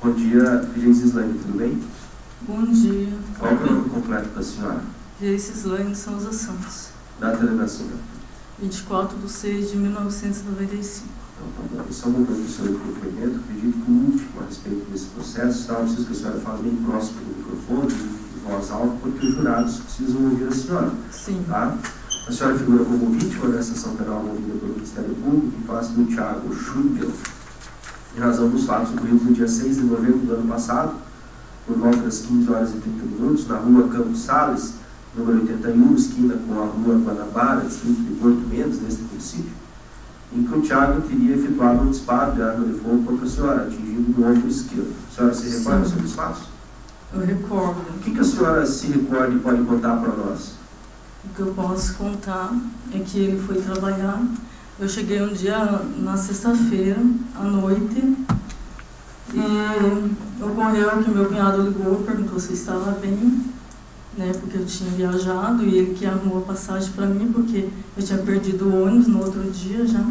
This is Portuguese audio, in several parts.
Bom dia, Gislane, tudo bem? Bom dia. Qual é o nome completo da senhora? Gislane Souza Santos. Data de nascimento? 24/6/1995. Então, só um momento do seu depoimento, acredito que o último a respeito desse processo, tá? Eu preciso que a senhora fale bem próximo do microfone, de voz alta, porque os jurados precisam ouvir a senhora. Sim. Tá? A senhora figura como vítima dessa ação penal movida pelo Ministério Público em face do Thiago Schugel, em razão dos fatos ocorridos no dia 6 de novembro do ano passado, por volta das 15h30, na rua Campos Sales, número 81, esquina com a rua Guanabara, distrito de Porto Mendes, neste município, em que o Thiago teria efetuado um disparo de arma de fogo contra a senhora, atingindo o ombro esquerdo. A senhora se recorda sobre os fatos? Eu recordo. O que a senhora se recorda e pode contar para nós? O que eu posso contar é que ele foi trabalhar. Eu cheguei um dia na sexta-feira, à noite, e ocorreu que meu cunhado ligou, perguntou se eu estava bem, né, porque eu tinha viajado e ele que arrumou a passagem para mim, porque eu tinha perdido o ônibus no outro dia já.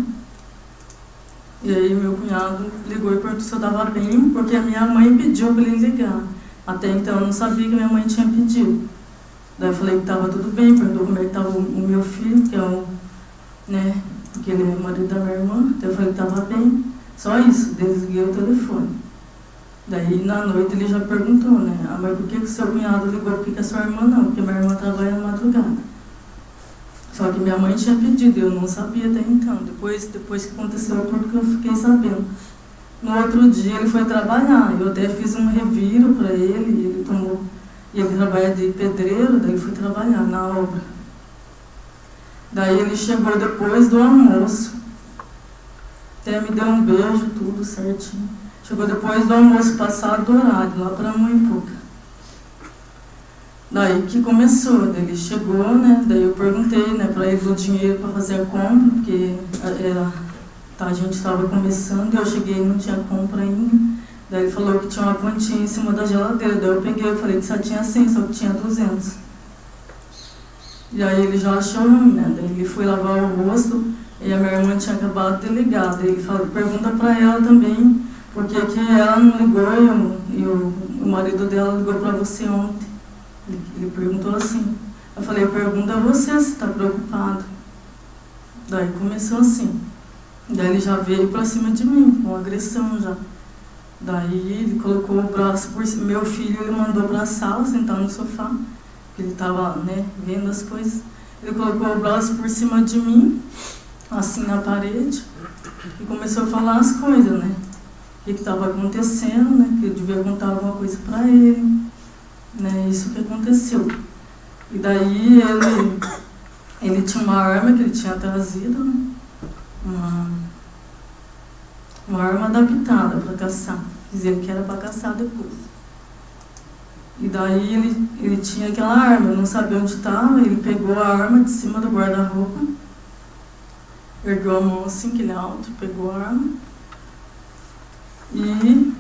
E aí meu cunhado ligou e perguntou se eu estava bem, porque a minha mãe pediu para ele ligar. Até então eu não sabia que minha mãe tinha pedido. Daí eu falei que estava tudo bem, perguntou como é que estava o meu filho, que é o, né, porque ele é o marido da minha irmã. Então eu falei que estava bem. Só isso, desliguei o telefone. Daí na noite ele já perguntou, né, mas por que o seu cunhado ligou, por que a sua irmã não? Porque minha irmã trabalha na madrugada. Só que minha mãe tinha pedido, eu não sabia até então. Depois que aconteceu tudo que eu fiquei sabendo. No outro dia ele foi trabalhar, eu até fiz um reviro para ele tomou, e ele trabalha de pedreiro, daí ele foi trabalhar na obra. Daí ele chegou depois do almoço, até me deu um beijo, tudo certinho. Chegou depois do almoço passado do horário, lá para 1h pouca. Daí que começou, daí ele chegou, né, daí eu perguntei, né, para ele do dinheiro para fazer a compra, porque a gente estava começando e eu cheguei e não tinha compra ainda. Daí ele falou que tinha uma quantia em cima da geladeira, daí eu peguei, eu falei que só tinha 100, só que tinha 200. E aí ele já achou ruim, né, daí ele foi lavar o rosto e a minha irmã tinha acabado de ligar, daí ele falou, pergunta para ela também, porque que ela não ligou e o marido dela ligou para você ontem. Ele perguntou assim. Eu falei, pergunta a você se está preocupado. Daí começou assim. Daí ele já veio para cima de mim, com agressão já. Daí ele colocou o braço por cima. Meu filho ele mandou para a sala, sentar no sofá, que ele estava, né, vendo as coisas. Ele colocou o braço por cima de mim, assim na parede, e começou a falar as coisas, né? O que estava acontecendo, né? Que eu devia contar alguma coisa para ele, né? Isso que aconteceu. E daí ele tinha uma arma que ele tinha trazido, né? Uma arma adaptada para caçar, dizendo que era para caçar depois. E daí ele tinha aquela arma, eu não sabia onde estava, ele pegou a arma de cima do guarda-roupa, ergueu a mão assim, que ele é alto, pegou a arma e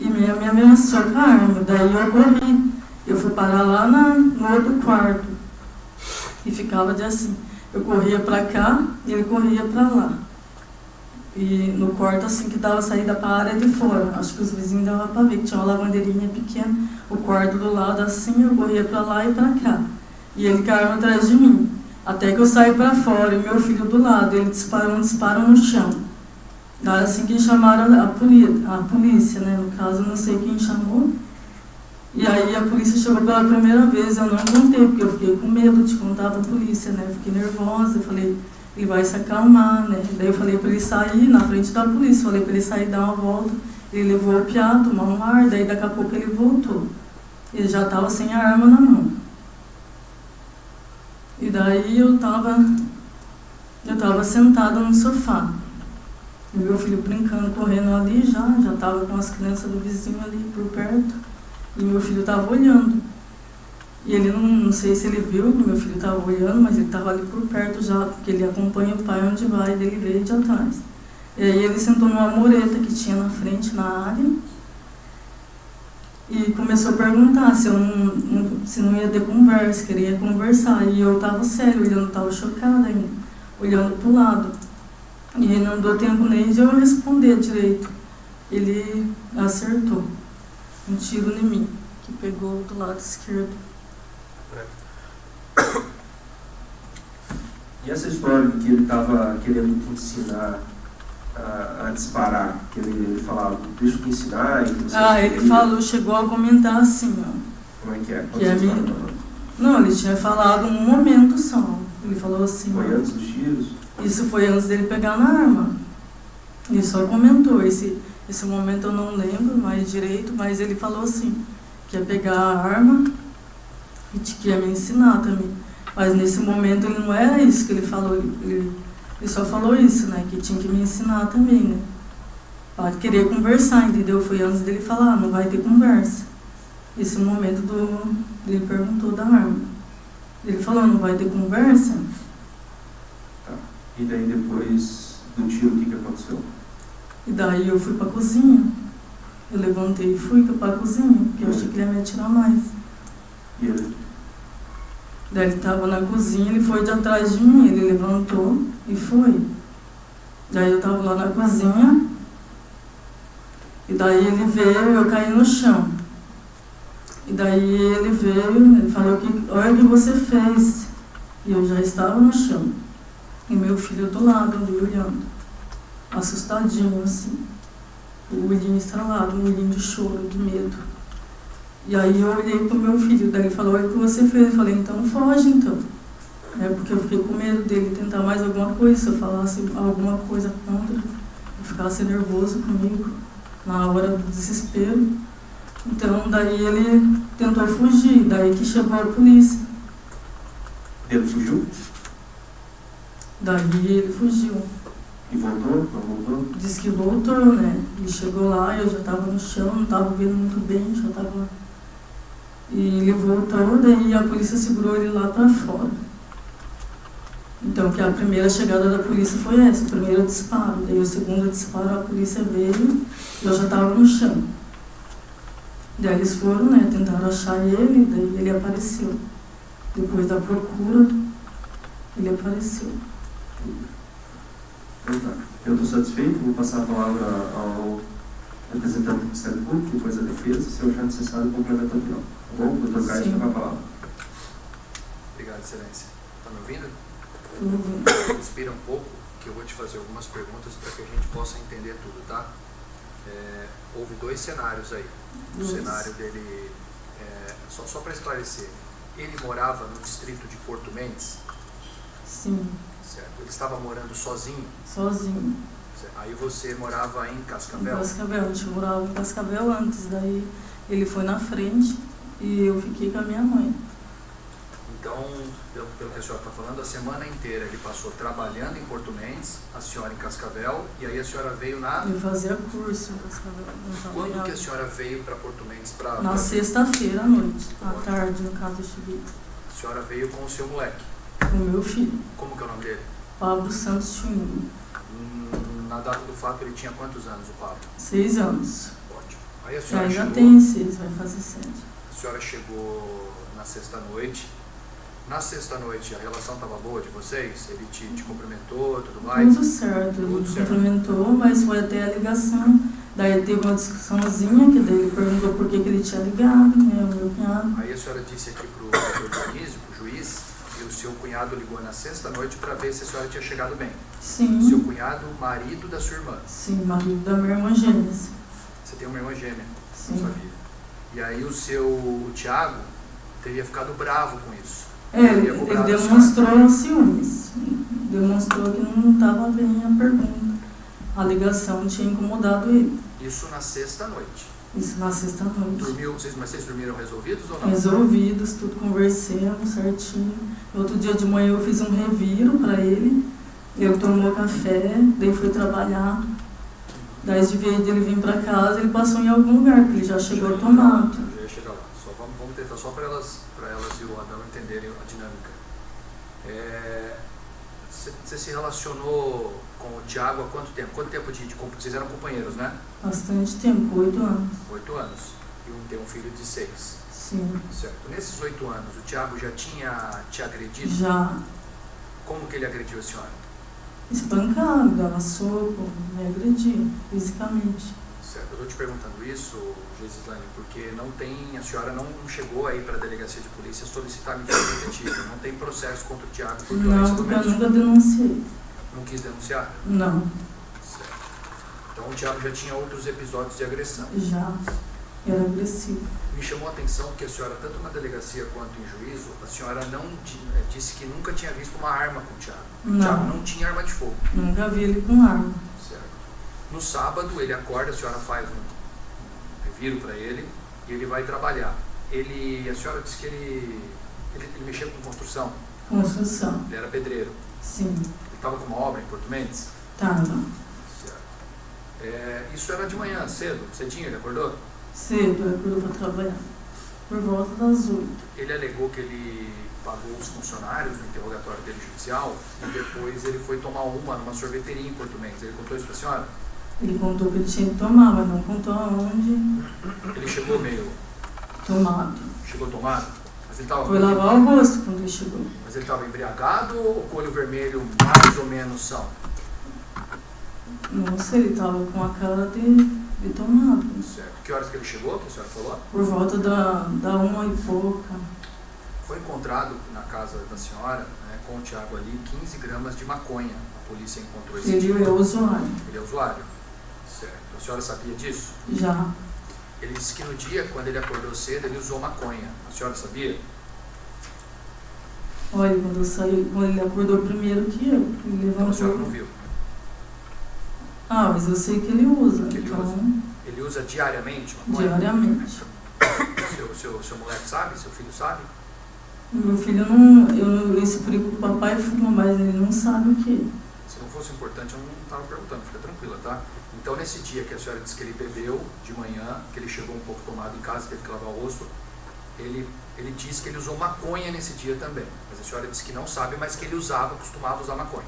me ameaçou com a arma. Daí eu corri, eu fui parar lá no outro quarto e ficava de assim, eu corria para cá e ele corria para lá. E no quarto assim que dava saída para a área de fora, acho que os vizinhos davam para ver que tinha uma lavandeirinha pequena, o quarto do lado assim, eu corria para lá e para cá. E ele com a arma atrás de mim, até que eu saí para fora e meu filho do lado, ele disparou um disparo no chão. Daí assim que chamaram a polícia, né, no caso não sei quem chamou. E aí a polícia chegou pela primeira vez, eu não contei, porque eu fiquei com medo de contar para a polícia, né, eu fiquei nervosa, eu falei, ele vai se acalmar, né, daí eu falei para ele sair na frente da polícia, falei para ele sair, dar uma volta, ele levou o piá, tomar um ar, daí daqui a pouco ele voltou, ele já estava sem a arma na mão. E daí eu estava sentada no sofá, e meu filho brincando, correndo ali já estava com as crianças do vizinho ali por perto, e meu filho estava olhando. E ele não sei se ele viu que meu filho estava olhando, mas ele estava ali por perto já, porque ele acompanha o pai onde vai, dele veio de atrás. E aí ele sentou numa mureta que tinha na frente, na área, e começou a perguntar se não ia ter conversa, queria conversar. E eu estava sério, olhando, estava chocada ainda, olhando para o lado. E não deu tempo nem de eu responder direito. Ele acertou. um tiro em mim, que pegou do lado esquerdo. E essa história de que ele estava querendo te ensinar a disparar, que ele falava, deixa eu te ensinar. E você Ele falou, chegou a comentar assim, ó. Como é que é? Que a minha... Não, ele tinha falado um momento só. Ele falou assim... Foi antes dos tiros? Isso foi antes dele pegar na arma. Ele só comentou. Esse momento eu não lembro mais direito, mas ele falou assim, que ia pegar a arma e que ia me ensinar também. Mas nesse momento ele não era isso que ele falou. Ele só falou isso, né? Que tinha que me ensinar também, né? Para querer conversar, entendeu? Foi antes dele falar, não vai ter conversa. Esse momento ele perguntou da arma. Ele falou, não vai ter conversa? Tá. E daí depois do tiro, o que aconteceu? E daí eu fui pra cozinha. Eu levantei e fui pra cozinha, porque eu achei que ele ia me atirar mais. E ele? Daí ele estava na cozinha, ele foi de atrás de mim, ele levantou e foi. Daí eu estava lá na cozinha, e daí ele veio e eu caí no chão. E daí ele veio, ele falou que, olha o que você fez. E eu já estava no chão. E meu filho do lado ali olhando, assustadinho assim, o olhinho estralado, um olhinho de choro, de medo. E aí eu olhei pro meu filho, daí ele falou, olha o que você fez. Eu falei, então foge então. Porque eu fiquei com medo dele tentar mais alguma coisa, se eu falasse alguma coisa contra, ele ficasse nervoso comigo, na hora do desespero. Então daí ele tentou fugir, daí que chegou a polícia. Ele fugiu? Daí ele fugiu. E voltou? Não voltou? Disse que voltou, né? Ele chegou lá, eu já estava no chão, não estava vendo muito bem, já estava... E ele voltou, daí a polícia segurou ele lá para fora. Então, que a primeira chegada da polícia foi essa, o primeiro disparo. Daí o segundo disparo, a polícia veio, eu já estava no chão. Daí eles foram, né, tentaram achar ele, daí ele apareceu. Depois da procura, ele apareceu. Eu estou satisfeito, vou passar a palavra ao representante do Ministério Público, depois da defesa, se eu achar necessário, complemento ao final. Tá bom? Doutor Caio, fica com a palavra. Obrigado, Excelência. Está me ouvindo? Uhum. Respira um pouco, que eu vou te fazer algumas perguntas para que a gente possa entender tudo, tá? Houve dois cenários aí. O cenário dele, só para esclarecer, ele morava no distrito de Porto Mendes? Sim. Certo. Ele estava morando sozinho? Sozinho. Certo. Aí você morava em Cascavel? Em Cascavel, a gente morava em Cascavel antes, daí ele foi na frente e eu fiquei com a minha mãe. Então, pelo que a senhora está falando, a semana inteira ele passou trabalhando em Porto Mendes, a senhora em Cascavel, e aí a senhora veio na... Eu fazia curso em Cascavel. Quando que a senhora veio para Porto Mendes? Na sexta-feira à noite, à tarde, no caso, eu cheguei. A senhora veio com o seu moleque? Com o meu filho. Como que é o nome dele? Pablo Santos Chuninho. Na data do fato, ele tinha quantos anos, o Pablo? 6 anos. Ótimo. Aí a senhora Já chegou... tem 6, vai fazer 7. A senhora chegou na sexta-noite. Na sexta-noite, a relação estava boa de vocês? Ele te cumprimentou, tudo mais? Tudo certo, ele Tudo me certo. cumprimentou, mas foi até a ligação. Daí teve uma discussãozinha, que daí ele perguntou por que ele tinha ligado, né, o meu cunhado. Aí a senhora disse aqui para o doutor Dionísio, para o juiz, que o seu cunhado ligou na sexta-noite para ver se a senhora tinha chegado bem. Sim. Seu cunhado, marido da sua irmã. Sim, marido da minha irmã gêmea. Você tem uma irmã gêmea Sim. na sua vida. E aí o Tiago teria ficado bravo com isso. Ele demonstrou ciúmes. Demonstrou que não estava bem a pergunta. A ligação tinha incomodado ele. Isso na sexta-noite. Isso na sexta-noite. Mas vocês dormiram resolvidos ou não? Resolvidos, tudo conversamos certinho. No outro dia de manhã eu fiz um reviro para ele. Ele tomou café, daí foi trabalhar. Daí de vez de ele vir para casa, ele passou em algum lugar, porque ele já chegou tomado. Já ia chegar lá. Vamos tentar só para elas e o Adão entenderem a dinâmica. Você se relacionou com o Tiago há quanto tempo? Quanto tempo vocês eram companheiros, né? Bastante tempo, 8 anos. 8 anos. E tem um filho de 6. Sim. Certo. Nesses 8 anos, o Tiago já tinha te agredido? Já. Como que ele agrediu a senhora? Espancava, dava soco, me agredia fisicamente. Certo, eu estou te perguntando isso, Geislane, porque a senhora não chegou aí para a delegacia de polícia solicitar medida preventiva, não tem processo contra o Thiago por violência Não, porque eu doméstica. nunca denunciei. Não quis denunciar? Não, Certo. Então o Thiago já tinha outros episódios de agressão. já. Era agressivo. Me chamou a atenção que a senhora, tanto na delegacia quanto em juízo, a senhora não disse que nunca tinha visto uma arma com o Thiago. O Thiago Não, não tinha arma de fogo. nunca vi ele com arma. Certo. No sábado ele acorda, a senhora faz um reviro para ele e ele vai trabalhar. A senhora disse que ele mexia com construção, Construção. ele era pedreiro. Sim, Ele estava com uma obra em Porto Mendes? tava. Certo. Isso era de manhã, cedinho ele acordou? Cedo, eu acordou para trabalhar. Por volta das 8. Ele alegou que ele pagou os funcionários no interrogatório dele judicial e depois ele foi tomar uma numa sorveteria em Porto Mendes. Ele contou isso para a senhora? Ele contou que ele tinha que tomar, mas não contou aonde. Ele chegou meio... Tomado. Chegou tomado? Mas ele estava... Foi lavar o rosto quando ele chegou. Mas ele estava embriagado ou com o olho vermelho mais ou menos são? Não sei, ele tava com a cara de tomado. Certo. Que horas que ele chegou, que a senhora falou? Por volta da 1 e pouca. Foi encontrado na casa da senhora, né, com o Thiago ali, 15 gramas de maconha. A polícia encontrou esse Ele é usuário. Ele é usuário. Certo. A senhora sabia disso? Já. Ele disse que no dia, quando ele acordou cedo, ele usou maconha. A senhora sabia? Olha, quando eu saí, quando ele acordou primeiro que eu. Ele Então a senhora não levantou. viu. Ah, mas eu sei que ele usa. Que ele Então, usa. Ele usa diariamente maconha? diariamente. Seu moleque sabe? Seu filho sabe? Meu filho não. Eu explico que o papai fuma, mas ele não sabe o que. Se não fosse importante, eu não estava perguntando, fica tranquila, tá? Então, nesse dia que a senhora disse que ele bebeu de manhã, que ele chegou um pouco tomado em casa, teve que lavar o rosto, ele disse que ele usou maconha nesse dia também. Mas a senhora disse que não sabe, mas que ele costumava usar maconha.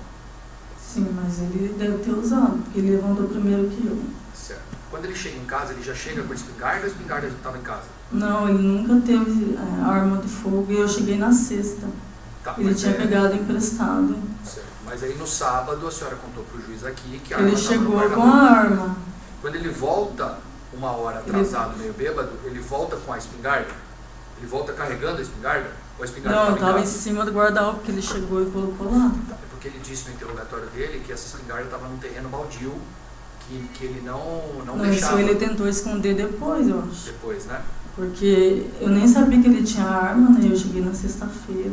Sim, mas ele deve ter usado, porque ele levantou primeiro que eu. Certo. Quando ele chega em casa, ele já chega com a espingarda ou a espingarda já estava em casa? Não, ele nunca teve arma de fogo e eu cheguei na sexta. Tá, Ele mas tinha pegado emprestado. Certo. Mas aí no sábado a senhora contou para o juiz aqui que a arma Ele estava no chegou com guarda-roupa. a arma. Quando ele volta, uma hora atrasado, meio bêbado, ele volta com a espingarda? Ele volta carregando a espingarda? Ou a espingarda Não, eu estava tava em em casa? cima do guarda-roupa que ele chegou e colocou lá. É porque ele disse no interrogatório dele que essa espingarda estava num terreno baldio, que ele não Não, deixava. isso ele tentou esconder depois, eu acho. Depois, né? Porque eu nem sabia que ele tinha arma, né? Eu cheguei na sexta-feira.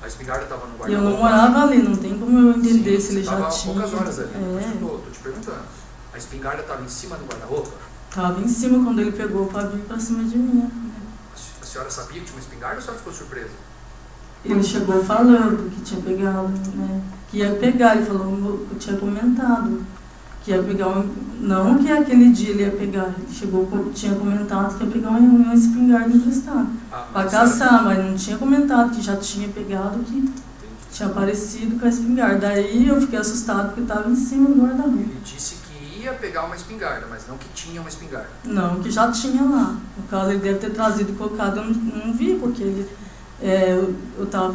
A espingarda estava no E guarda-roupa. eu não morava ali, não tem como eu entender Sim, se ele você já estava há tinha. poucas horas ali, É, tô te perguntando. A espingarda estava em cima do guarda-roupa? tava em cima quando ele pegou pra vir pra cima de mim. Né? A senhora sabia que tinha uma espingarda ou a senhora ficou surpresa? Ele chegou falando que tinha pegado, né? Que ia pegar, ele falou, eu tinha comentado. Que ia pegar não que aquele dia ele ia pegar, ele chegou, tinha comentado que ia pegar uma espingarda emprestada. Pra mas a caçar, mas não tinha comentado que já tinha pegado, que Entendi. tinha aparecido com a espingarda. Daí eu fiquei assustado porque estava em cima do guarda-roupa. Ele disse que ia pegar uma espingarda, mas não que tinha uma espingarda. Não, que já tinha lá. No caso, ele deve ter trazido e colocado, eu não vi, porque ele,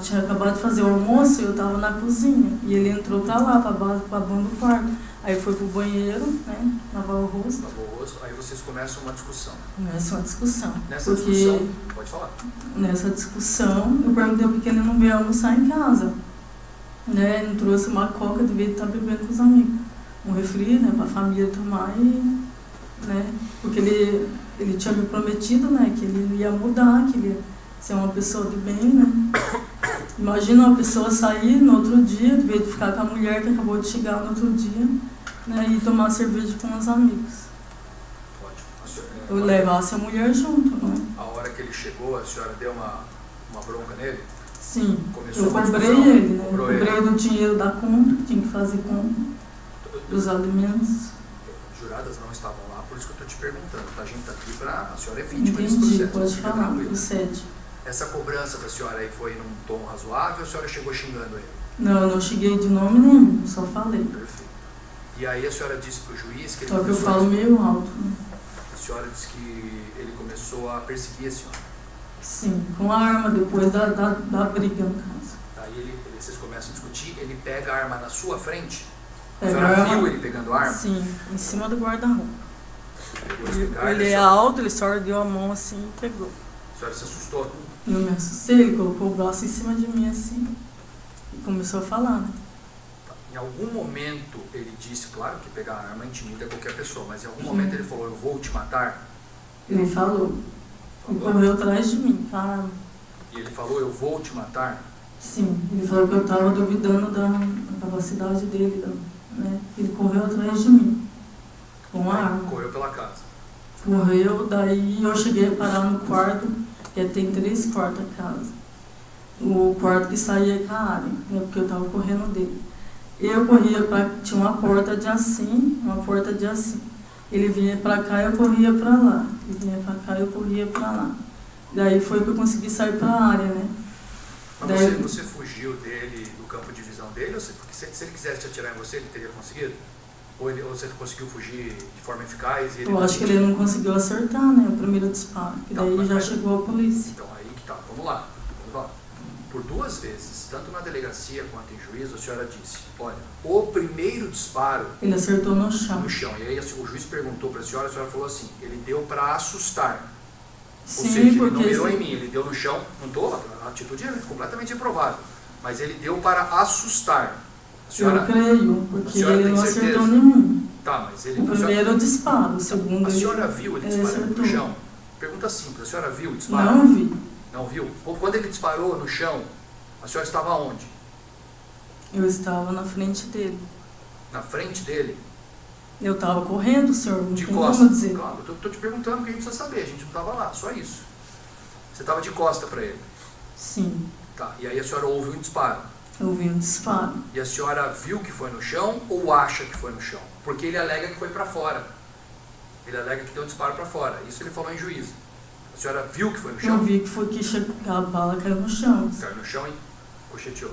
tinha acabado de fazer o almoço e eu estava na cozinha. E ele entrou pra lá, pra banda do quarto. Aí foi pro banheiro, né, lavar o rosto. Lavou o rosto, aí vocês começam uma discussão. Começa uma discussão. Nessa porque discussão, pode falar. nessa discussão, eu perguntei por que ele não veio almoçar em casa. Né, não trouxe uma coca, devia estar bebendo com os amigos. Um refri, né, pra família tomar e... Né, porque ele tinha me prometido, né, que ele ia mudar, que ele ia ser uma pessoa de bem, né. Imagina uma pessoa sair no outro dia, de vez de ficar com a mulher que acabou de chegar no outro dia, né, e tomar cerveja com os amigos. Ótimo. Eu levasse a mulher junto, né. A hora que ele chegou, a senhora deu uma bronca nele? Sim, Começou eu uma cobrei discussão. ele, né, Cobrou cobrei ele. do dinheiro da conta, que tinha que fazer conta dos alimentos. Juradas não estavam lá, por isso que eu estou te perguntando. Tá? A gente está aqui para... A senhora é vítima desse Entendi, processo. pode fica falar, tranquila. procede. Essa cobrança da senhora aí foi num tom razoável ou a senhora chegou xingando ele? Não, eu não cheguei de nome nenhum, só falei. Perfeito. E aí a senhora disse para o juiz que ele Só que eu começou falo meio alto, né? A senhora disse que ele começou a perseguir a senhora. Sim, com a arma depois da briga, no caso. Aí vocês começam a discutir, ele pega a arma na sua frente? A Pega senhora a arma- viu ele pegando a arma? Sim, em cima do guarda-roupa. Pegou a espingarda, Ele é alto, ele só ergueu a mão assim e pegou. A senhora se assustou? Eu me assustei, ele colocou o braço em cima de mim assim e começou a falar, né? Em algum momento ele disse, claro que pegar a arma intimida qualquer pessoa, mas em algum Sim. momento ele falou, eu vou te matar? Ele falou. Ele Falou? correu atrás de mim, com a arma. E ele falou, eu vou te matar? Sim, ele falou que eu estava duvidando da capacidade dele, né? Ele correu atrás de mim, com a arma. Correu pela casa. Correu, daí eu cheguei a parar no quarto, que tem 3 quartos a casa. O quarto que saía com a área, né? Porque eu estava correndo dele. Eu corria para... Tinha uma porta de assim. Ele vinha para cá e eu corria para lá. Ele vinha para cá e eu corria para lá. Daí foi que eu consegui sair para a área, né? Mas Daí, você fugiu dele, do campo de visão dele? Ou porque se ele quisesse te atirar em você, ele teria conseguido? Ou você conseguiu fugir de forma eficaz? E ele eu acho que ele não conseguiu acertar, né? O primeiro disparo. E daí Não, já mas- chegou a polícia. Então, aí que tá. Vamos lá. Por 2 vezes, tanto na delegacia quanto em juízo, a senhora disse, olha, o primeiro disparo Ele acertou no chão. no chão. E aí o juiz perguntou para a senhora falou assim, ele deu para assustar. Ou Sim, seja, ele porque não mirou em mim, ele deu no chão, não tô, a atitude é completamente improvável, mas ele deu para assustar. A senhora, eu creio, a porque senhora ele tem não certeza? acertou nenhum. Tá, mas ele... O a senhora, primeiro disparo, o segundo a senhora viu ele disparando no acertou. chão? Pergunta simples, a senhora viu o disparo? Não vi. Não viu? Quando ele disparou no chão, a senhora estava onde? Eu estava na frente dele. Na frente dele? Eu estava correndo, senhor, não De tem costas? como dizer. Claro, eu tô te perguntando o que a gente precisa saber, a gente não estava lá, só isso. Você estava de costa para ele. Sim, Tá, e aí a senhora ouve um disparo. eu vi um disparo. E a senhora viu que foi no chão ou acha que foi no chão? Porque ele alega que foi para fora. Ele alega que deu um disparo para fora. Isso ele falou em juízo. A senhora viu que foi no chão? Eu vi que foi que a bala caiu no chão. Caiu no chão e cocheteou.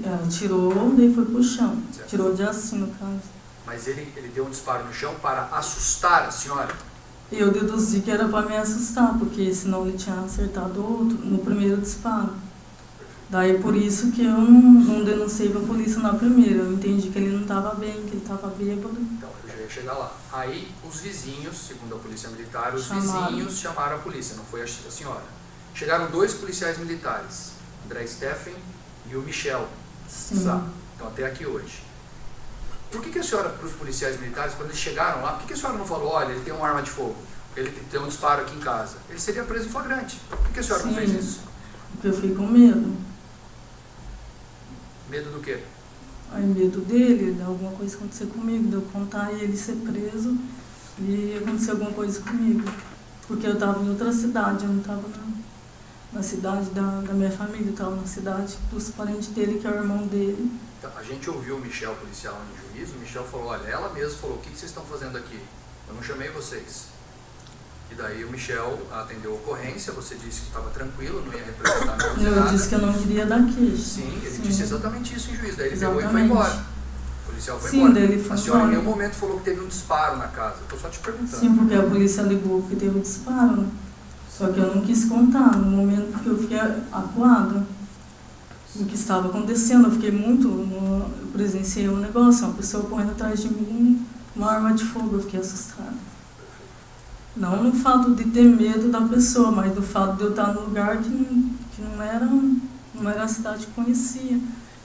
Ela tirou, daí foi pro chão. Certo. Tirou de assim, no caso. Mas ele deu um disparo no chão para assustar a senhora? Eu deduzi que era para me assustar, porque senão ele tinha acertado outro no primeiro disparo. Daí por isso que eu não denunciei para a polícia na primeira. Eu entendi que ele não estava bem, que ele estava bêbado. Então, eu já ia chegar lá. Aí, os vizinhos, segundo a polícia militar, os Chamaram. vizinhos chamaram a polícia, não foi a senhora. Chegaram 2 policiais militares, André Steffen e o Michel Sim. Sá. Então, até aqui hoje. Por que a senhora, para os policiais militares, quando eles chegaram lá, por que a senhora não falou, olha, ele tem uma arma de fogo, ele tem um disparo aqui em casa? Ele seria preso em flagrante. Por que a senhora não Sim. fez isso? Porque eu fiquei com medo. Medo do quê? Aí medo dele, de alguma coisa acontecer comigo, de eu contar e ele ser preso e acontecer alguma coisa comigo. Porque eu estava em outra cidade, eu não estava na cidade da minha família, eu estava na cidade dos parentes dele, que é o irmão dele. Então, a gente ouviu o Michel, policial, em juízo, o Michel falou, olha, ela mesma falou, o que vocês estão fazendo aqui? Eu não chamei vocês. E daí o Michel atendeu a ocorrência, você disse que estava tranquilo, não ia representar nada. Eu disse que eu não queria dar queixa. Sim, ele disse exatamente isso em juízo, daí ele Exatamente. pegou e foi embora. O policial foi Sim, embora. daí ele foi A senhora em embora. nenhum momento falou que teve um disparo na casa. Estou só te perguntando. Sim, porque a polícia ligou que teve um disparo, né? Só que eu não quis contar no momento porque eu fiquei acuada do que estava acontecendo. Eu fiquei muito... Eu presenciei um negócio, uma pessoa correndo atrás de mim, uma arma de fogo, eu fiquei assustada. Não no fato de ter medo da pessoa, mas do fato de eu estar num lugar que não era a cidade que conhecia.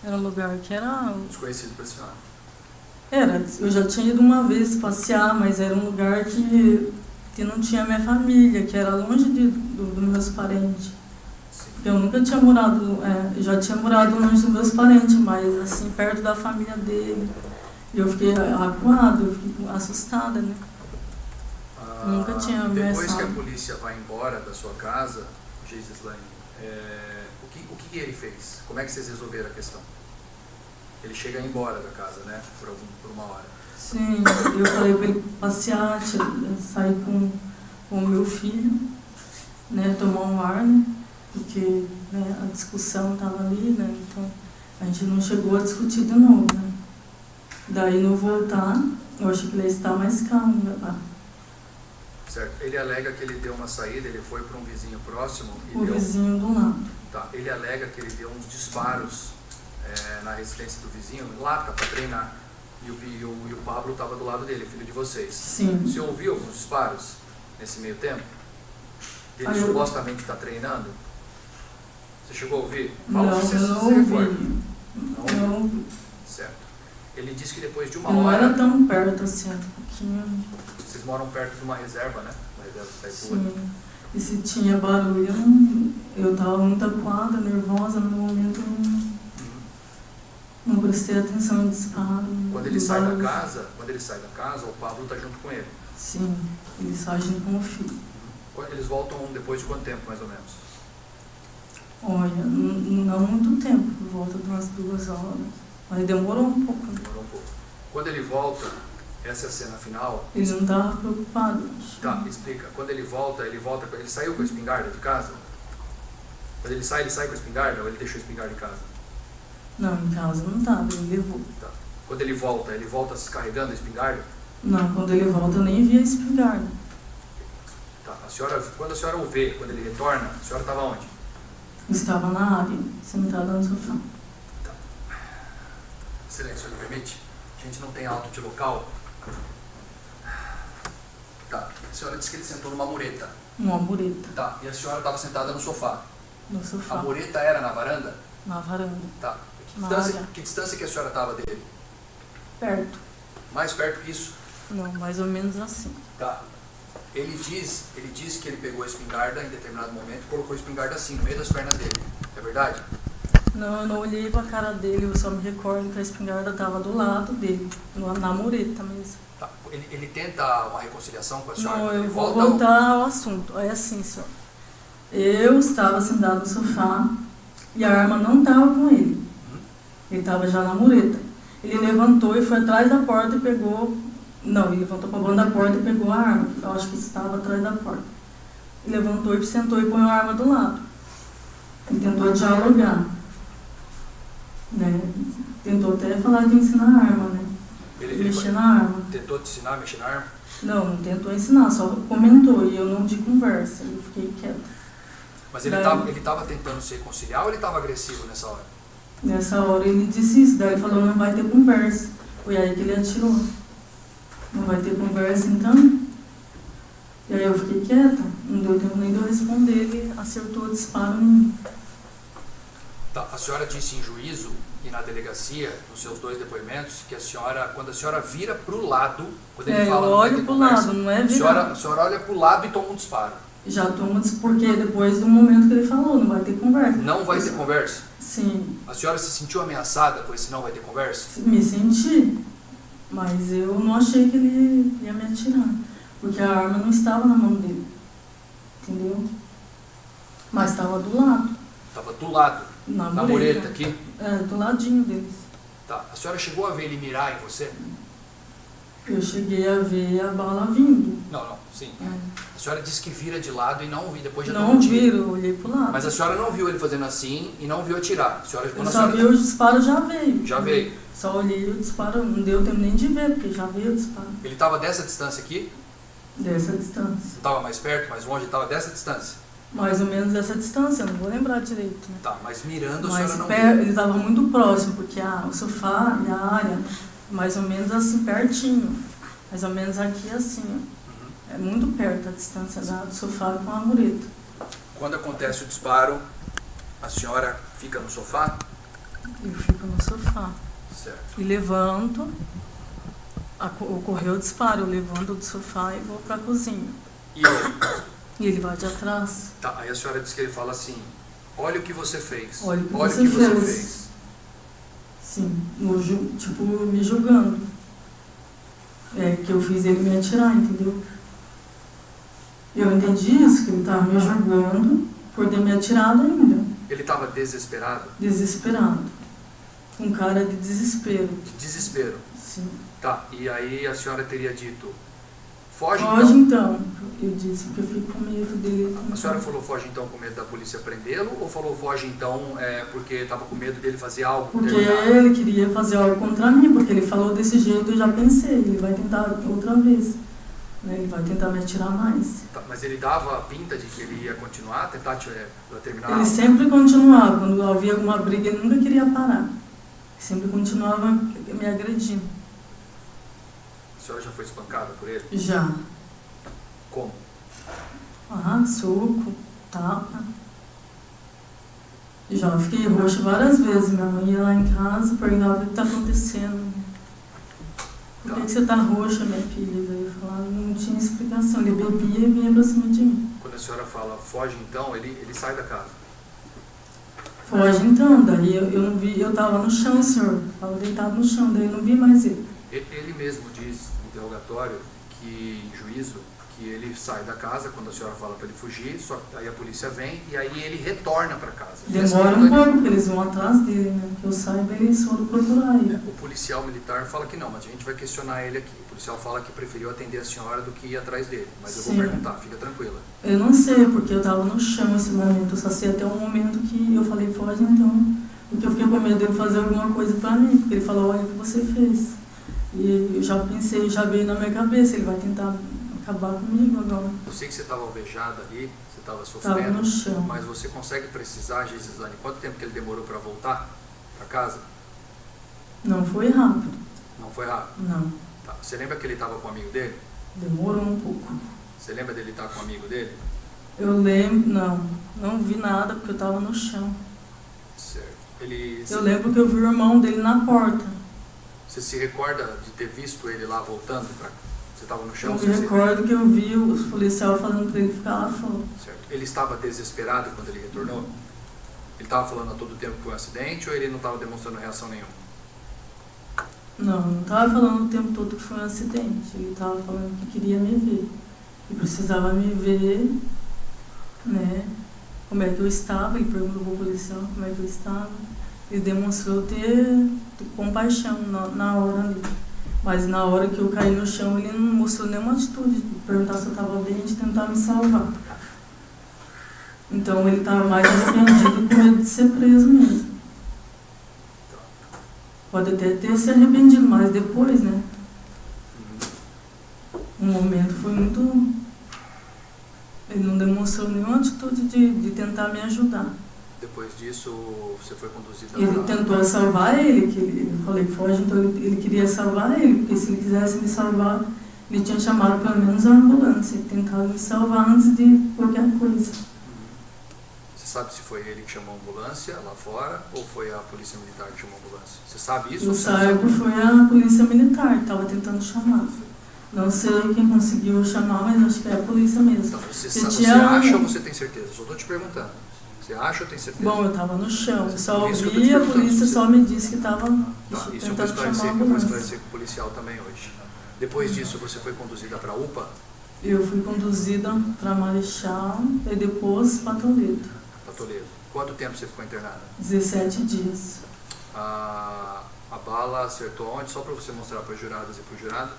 Era um lugar que era... Desconhecido para a senhora. Eu já tinha ido uma vez passear, mas era um lugar que não tinha minha família, que era longe dos meus parentes. Sim. Eu nunca tinha morado, eu já tinha morado longe dos meus parentes, mas assim, perto da família dele. E eu fiquei acuada, eu fiquei assustada, né? Nunca tinha Depois que a ameaçado. polícia vai embora da sua casa, Gislaine, o que ele fez? Como é que vocês resolveram a questão? Ele chega embora da casa, né? Por uma hora. Sim, eu falei para ele passear, sair com o meu filho, né, tomar um ar, né, porque né, a discussão estava ali, né, então a gente não chegou a discutir de novo, né. Daí no voltar, eu achei que ele ia estar mais calmo, né, lá. Certo. Ele alega que ele deu uma saída, ele foi para um vizinho próximo e O deu... vizinho do lado. Tá. Ele alega que ele deu uns disparos na residência do vizinho, lá para treinar. E o Pablo estava do lado dele, filho de vocês. Sim. Você ouviu alguns disparos nesse meio tempo? Ele Aí eu- supostamente está treinando? Você chegou a ouvir? Não, Fala se eu você não se recorda. ouvi. Não? Não ouvi. Certo. Ele disse que depois de uma Não hora... era tão perto assim, era um pouquinho. Vocês moram perto de uma reserva, né? Uma reserva de Itaipu. Sim. E se tinha barulho, eu estava muito acuada, nervosa, no momento eu Uhum. não prestei atenção em disparo. Quando ele no sai da barulho. casa, o Pablo está junto com ele. Sim, ele sai junto com o filho. Eles voltam depois de quanto tempo, mais ou menos? Olha, não muito tempo, por volta de umas 2 horas. Mas demorou um pouco. Demorou um pouco. Quando ele volta, essa é a cena final. Ele não estava preocupado. Acho. Tá, explica. Quando ele saiu com a espingarda de casa? Quando ele sai com a espingarda ou ele deixou a espingarda em casa? Não, em casa não estava, ele levou. Tá. Quando ele volta carregando a espingarda? Não, quando ele volta eu nem vi a espingarda. Tá. Quando a senhora o vê, quando ele retorna, a senhora estava onde? Estava na área, sentada no sofá. Silêncio, me permite? A gente não tem auto de local. Tá. A senhora disse que ele sentou numa mureta. Uma mureta Tá. E a senhora estava sentada no sofá. no A sofá, mureta era na varanda? na varanda, Tá. Na Que área. distância que a senhora estava dele? perto. Mais perto que isso? Não, mais ou menos assim. Tá. Ele diz que ele pegou a espingarda em determinado momento e colocou a espingarda assim, no meio das pernas dele. É verdade? Não, eu não olhei pra cara dele, eu só me recordo que a espingarda estava do lado dele, na mureta mesmo. Tá. Ele tenta uma reconciliação com a senhora? Não, quando ele eu vou volta, voltar ao assunto. É assim, senhor. Eu estava sentada no sofá e a arma não estava com ele. Ele estava já na mureta. Ele levantou e foi atrás da porta e pegou... Não, ele levantou para a da porta e pegou a arma. Eu acho que estava atrás da porta. Ele levantou e sentou e põe a arma do lado. Ele tentou dialogar. Né? Tentou até falar de ensinar a arma, né? Ele Mexer na arma. tentou te ensinar a mexer na arma? Não tentou ensinar, só comentou e eu não de conversa. Eu fiquei quieta. Mas ele Daí- estava tentando se reconciliar ou ele estava agressivo nessa hora? Nessa hora ele disse isso, daí ele falou, não vai ter conversa. Foi aí que ele atirou. Não vai ter conversa então? E aí eu fiquei quieta, não deu tempo nem de eu responder, ele acertou o disparo em mim. Tá. A senhora disse em juízo e na delegacia, nos seus 2 depoimentos, que quando a senhora vira para o lado, quando ele Eu fala não vai ter olho pro conversa, lado, não é a virar. senhora olha para o lado e toma um disparo. Já tomo porque depois do momento que ele falou, não vai ter conversa. Não vai ter conversa? Sim, A senhora se sentiu ameaçada com esse não vai ter conversa? me senti, mas eu não achei que ele ia me atirar, porque a arma não estava na mão dele, entendeu? Mas estava do lado, Estava do lado, na na mureta. mureta aqui. Do ladinho deles. Tá. A senhora chegou a ver ele mirar em você? Eu cheguei a ver a bala vindo. Não, sim. É. A senhora disse que vira de lado e não vi, depois já Não tiro. vi, eu olhei pro lado. Mas a senhora não viu ele fazendo assim e não viu atirar. A senhora, quando Eu a só senhora... vi o disparo, já veio. Já veio. Só olhei o disparo, não deu tempo nem de ver, porque já veio o disparo. Ele estava dessa distância aqui? Dessa distância. Não estava mais perto, mais longe? Ele estava dessa distância? Mais ou menos dessa distância, eu não vou lembrar direito. Né? Tá, mas mirando a Mas senhora não ele estava muito próximo, porque o sofá e a área, mais ou menos assim, pertinho. Mais ou menos aqui assim, ó. Uhum. É muito perto a distância do sofá com a mureta. Quando acontece o disparo, a senhora fica no sofá? Eu fico no sofá. Certo. E levanto, ocorreu o disparo, eu levanto do sofá e vou para a cozinha. E ele? E ele vai de atrás. Tá, aí a senhora diz que ele fala assim, olha o que você fez. Olha o que olha você o que você fez. fez. Sim, tipo, me julgando. É que eu fiz ele me atirar, entendeu? Eu entendi isso, que ele estava me julgando por ter me atirado ainda. Ele estava desesperado? Desesperado. Com cara de desespero. De desespero. Sim. Tá, e aí a senhora teria dito, foge Foge então. então. Eu disse, porque eu fico com medo dele. A senhora falou foge então com medo da polícia prendê-lo ou falou foge então porque estava com medo dele fazer algo? Porque terminar? ele queria fazer algo contra mim, porque ele falou desse jeito, eu já pensei, ele vai tentar outra vez. Né? Ele vai tentar me atirar mais. Tá, mas ele dava a pinta de que ele ia continuar, tentar terminar? Ele sempre continuava, quando havia alguma briga, ele nunca queria parar. Sempre continuava me agredindo. A senhora já foi espancada por ele? Já. Como? Soco, tapa. Já fiquei roxa várias vezes. Minha mãe ia lá em casa, perguntava o que está acontecendo. Por que você está roxa, minha filha? Daí eu falava, não tinha explicação. Ele bebia e vinha pra cima de mim. Quando a senhora fala foge então, ele sai da casa. Foge então, daí eu não vi, eu estava no chão, senhor. Estava deitado no chão, daí eu não vi mais ele. Ele mesmo diz no interrogatório que, em juízo, que ele sai da casa quando a senhora fala para ele fugir, só que aí a polícia vem e aí ele retorna para casa. Demora um pouco, porque eles vão atrás dele, né? Que eu saiba, eles foram procurar ele. O policial militar fala que não, mas a gente vai questionar ele aqui. O policial fala que preferiu atender a senhora do que ir atrás dele. Mas eu vou Sim. perguntar, fica tranquila. Eu não sei, porque eu estava no chão nesse momento. Eu só sei até o momento que eu falei, foge então. Porque eu fiquei com medo dele fazer alguma coisa para mim. Porque ele falou, olha o que você fez. E eu já pensei, já veio na minha cabeça, ele vai tentar acabar comigo agora. Eu sei que você estava alvejada ali, você estava Estava sofrendo, no chão. mas você consegue precisar, Gisane, quanto tempo que ele demorou para voltar para casa? Não foi rápido, Não foi rápido? não. Tá. Você lembra que ele estava com um amigo dele? Demorou um pouco. Você lembra dele estar com um amigo dele? Eu lembro, não vi nada porque eu estava no chão. Certo. Eu lembro que eu vi o irmão dele na porta. Você se recorda de ter visto ele lá voltando? Você estava no chão? Eu me recordo que eu vi os policiais falando para ele ficar lá fora. Certo. Ele estava desesperado quando ele retornou? Ele estava falando a todo tempo que foi um acidente ou ele não estava demonstrando reação nenhuma? Não estava falando o tempo todo que foi um acidente. Ele estava falando que queria me ver. E precisava me ver, né? Como é que eu estava. Ele perguntou para o policial como é que eu estava. Ele demonstrou ter compaixão na hora ali. Mas na hora que eu caí no chão, ele não mostrou nenhuma atitude de perguntar se eu estava bem, de tentar me salvar. Então ele estava mais arrependido com medo de ser preso mesmo. Pode até ter se arrependido, mas depois, né? O momento foi muito... Ele não demonstrou nenhuma atitude de tentar me ajudar. Depois disso, você foi conduzida Ele tentou salvar ele, eu falei, foge, então ele queria salvar ele, porque se ele quisesse me salvar, ele tinha chamado pelo menos a ambulância, tentado me salvar antes de qualquer coisa. Você sabe se foi ele que chamou a ambulância lá fora ou foi a polícia militar que chamou a ambulância? Você sabe isso? Eu saiba que foi a polícia militar que estava tentando chamar. Não sei quem conseguiu chamar, mas acho que é a polícia mesmo. Então, você acha ou você tem certeza? Só estou te perguntando. Você acha ou tem certeza? Bom, eu estava no chão, eu só Isso que eu tô ouvi, te a perguntando, polícia você- só me disse que estava Tá, isso eu vou tentando chamar a esclarecer, eu vou ambulância. esclarecer com o policial também hoje. Depois disso, você foi conduzida para a UPA? Eu fui conduzida para Marechal e depois para Toledo. Para Toledo. Quanto tempo você ficou internada? 17 dias. A bala acertou onde? Só para você mostrar para as juradas e para o jurado.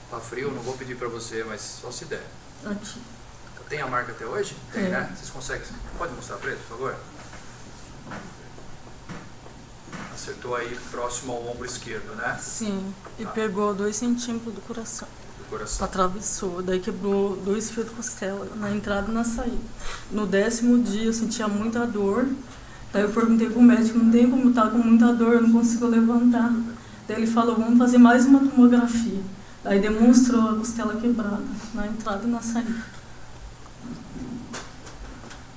Tá frio, não vou pedir para você, mas só se der. Aqui. Tem a marca até hoje? Tem, Tem. né? Vocês conseguem? Pode mostrar para ele, por favor? Acertou aí próximo ao ombro esquerdo, né? Sim, e Tá. pegou 2 centímetros do coração. Do coração. Atravessou, daí quebrou 2 fios de costela, na entrada e na saída. No 10º dia eu sentia muita dor, daí eu perguntei pro médico, não tem como eu estar com muita dor, eu não consigo levantar. Daí ele falou, vamos fazer mais uma tomografia. Daí demonstrou a costela quebrada, na entrada e na saída.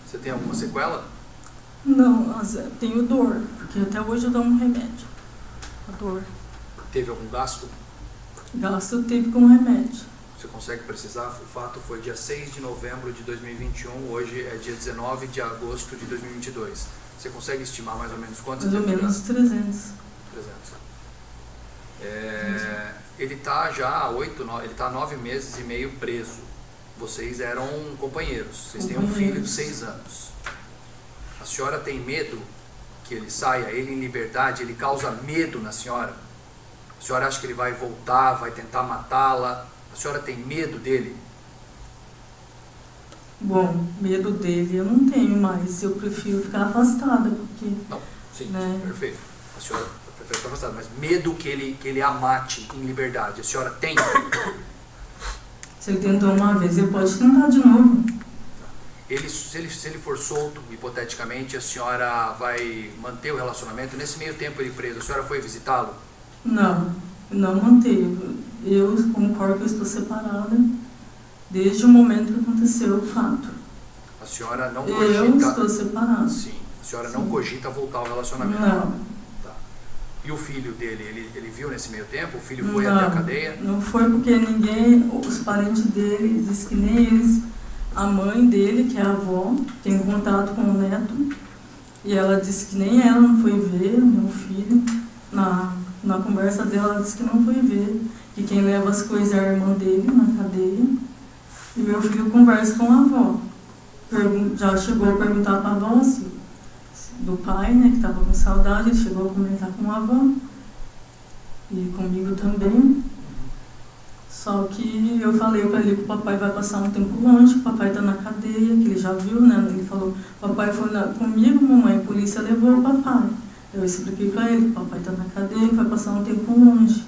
Você tem alguma sequela? Não, tenho dor, porque até hoje eu dou um remédio. A dor. Teve algum gasto? Gasto eu tive com remédio. Você consegue precisar? O fato foi dia 6 de novembro de 2021, hoje é dia 19 de agosto de 2022. Você consegue estimar mais ou menos quanto Mais você ou teve de menos gasto? 300. 300. Ele está já há 9 meses e meio preso. Vocês eram companheiros, vocês têm um filho de 6 anos. A senhora tem medo que ele saia, ele em liberdade, ele causa medo na senhora? A senhora acha que ele vai voltar, vai tentar matá-la? A senhora tem medo dele? Bom, medo dele eu não tenho mais, eu prefiro ficar afastada, porque... Não, sim, Né? perfeito. A senhora prefere ficar afastada, mas medo que ele a mate em liberdade, a senhora tem? Se ele tentou uma vez, ele pode tentar de novo. Se ele for solto, hipoteticamente, a senhora vai manter o relacionamento? Nesse meio tempo ele preso, a senhora foi visitá-lo? Não, não manteve. eu concordo que eu estou separada desde o momento que aconteceu o fato. A senhora não Eu cogita... estou separada. Sim. A senhora não Sim. cogita voltar ao relacionamento? Não. Tá. E o filho dele, ele viu nesse meio tempo? O filho foi até a cadeia? Não foi porque ninguém, os parentes dele, diz que nem eles, a mãe dele, que é a avó, tem contato com o neto, e ela disse que nem ela não foi ver o meu filho. Na conversa dela, ela disse que não foi ver, que quem leva as coisas é a irmã dele na cadeia, e meu filho conversa com a avó. Já chegou a perguntar para a avó do pai, né, que estava com saudade, ele chegou a comentar com a avó e comigo também. Só que eu falei para ele que o papai vai passar um tempo longe, que o papai está na cadeia, que ele já viu, né? Ele falou, papai foi comigo, mamãe, a polícia levou o papai. Eu expliquei para ele, o papai está na cadeia, que vai passar um tempo longe.